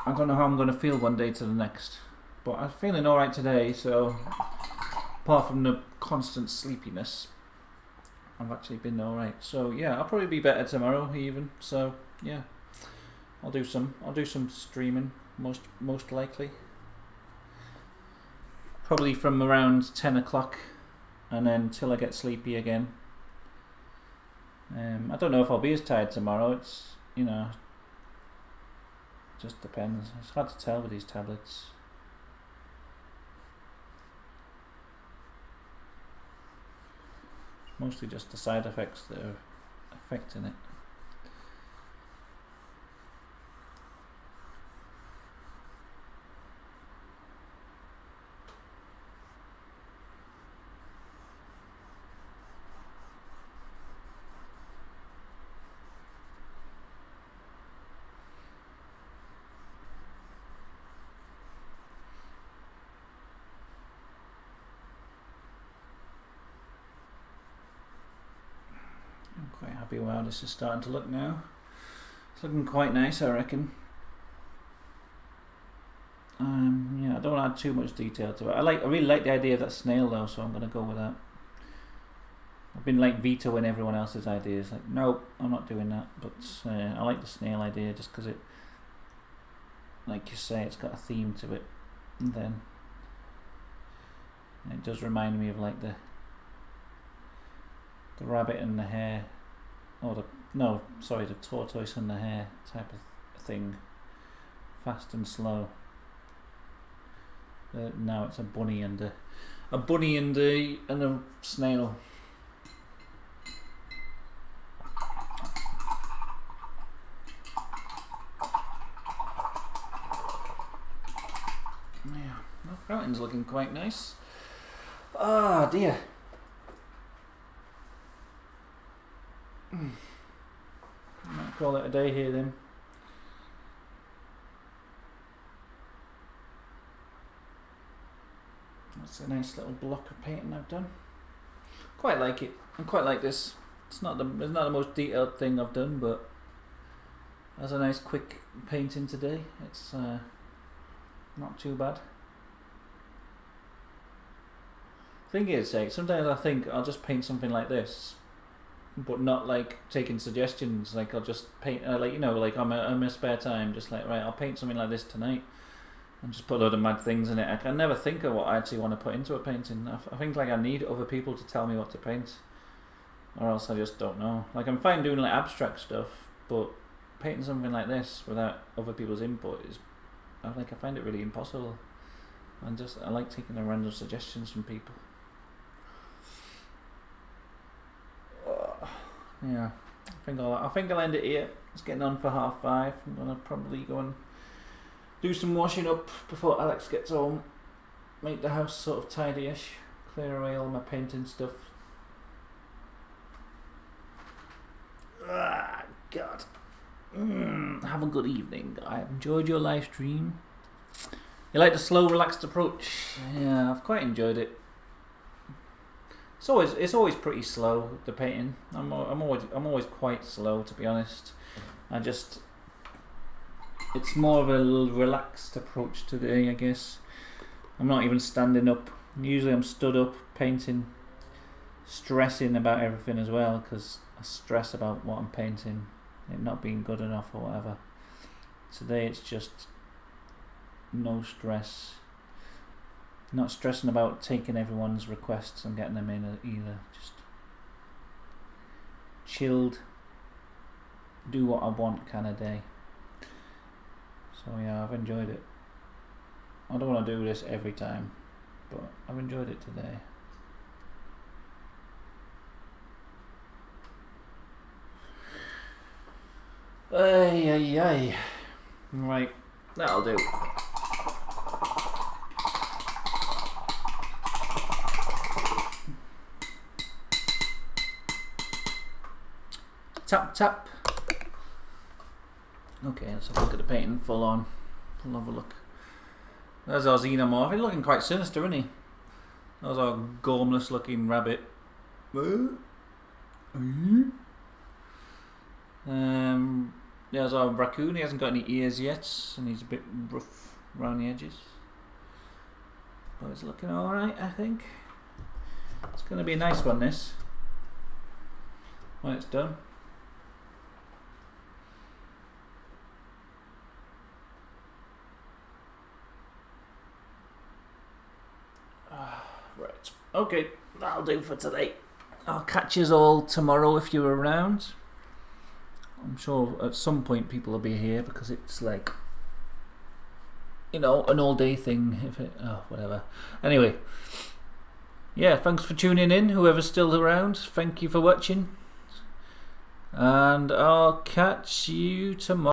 I don't know how I'm going to feel one day to the next. But I'm feeling all right today. So, apart from the constant sleepiness, I've actually been all right. So yeah, I'll probably be better tomorrow even. So yeah, I'll do some streaming most likely. Probably from around 10 o'clock and then till I get sleepy again. I don't know if I'll be as tired tomorrow. It's, you know, just depends. It's hard to tell with these tablets. Mostly just the side effects that are affecting it. Quite happy with how this is starting to look now. It's looking quite nice, I reckon. Yeah, I don't want to add too much detail to it. I really like the idea of that snail though, so I'm going to go with that. I've been like vetoing everyone else's ideas, like nope, I'm not doing that. But I like the snail idea just because it, like you say, it's got a theme to it, and then it does remind me of like the rabbit and the hare. Or the tortoise and the hare type of thing. Fast and slow. Now it's a bunny and a snail. Yeah, the fountain's looking quite nice. Ah dear. Might call it a day here then. That's a nice little block of painting I've done. Quite like it. I quite like this. It's not the most detailed thing I've done, but as a nice quick painting today, it's not too bad. Thing is, like, sometimes I think I'll just paint something like this, but not like taking suggestions. Like I'll just paint, like, you know, like on my spare time, just like, right, I'll paint something like this tonight, and just put a load of mad things in it. I can never think of what I actually want to put into a painting. I think like I need other people to tell me what to paint, or else I just don't know. Like I'm fine doing like abstract stuff, but painting something like this without other people's input is, I find it really impossible. And I like taking the random suggestions from people. Yeah, I think I'll end it here. It's getting on for 5:30. I'm gonna probably go and do some washing up before Alex gets home. Make the house sort of tidy-ish. Clear away all my painting stuff. Ah, God. Have a good evening. I enjoyed your live stream. You like the slow, relaxed approach? Yeah, I've quite enjoyed it. it's always pretty slow, the painting. I'm always quite slow, to be honest. It's more of a relaxed approach today, I guess. I'm not even standing up. Usually I'm stood up painting, stressing about everything as well, because I stress about what I'm painting, it not being good enough or whatever. Today it's just no stress. Not stressing about taking everyone's requests and getting them in either. Just chilled, do what I want kind of day. So yeah, I've enjoyed it. I don't want to do this every time, but I've enjoyed it today. Ay, ay, ay. Right, that'll do. Tap, tap. Okay, let's have a look at the painting full on. We'll have a look. There's our xenomorph. He's looking quite sinister, isn't he? There's our gormless looking rabbit. There's our raccoon. He hasn't got any ears yet, and he's a bit rough around the edges. But it's looking alright, I think. It's going to be a nice one, this, when it's done. Right, okay, that'll do for today. I'll catch you all tomorrow if you're around. I'm sure at some point people will be here, because it's like, you know, an all day thing. Whatever. Anyway, yeah, thanks for tuning in, whoever's still around. Thank you for watching, and I'll catch you tomorrow.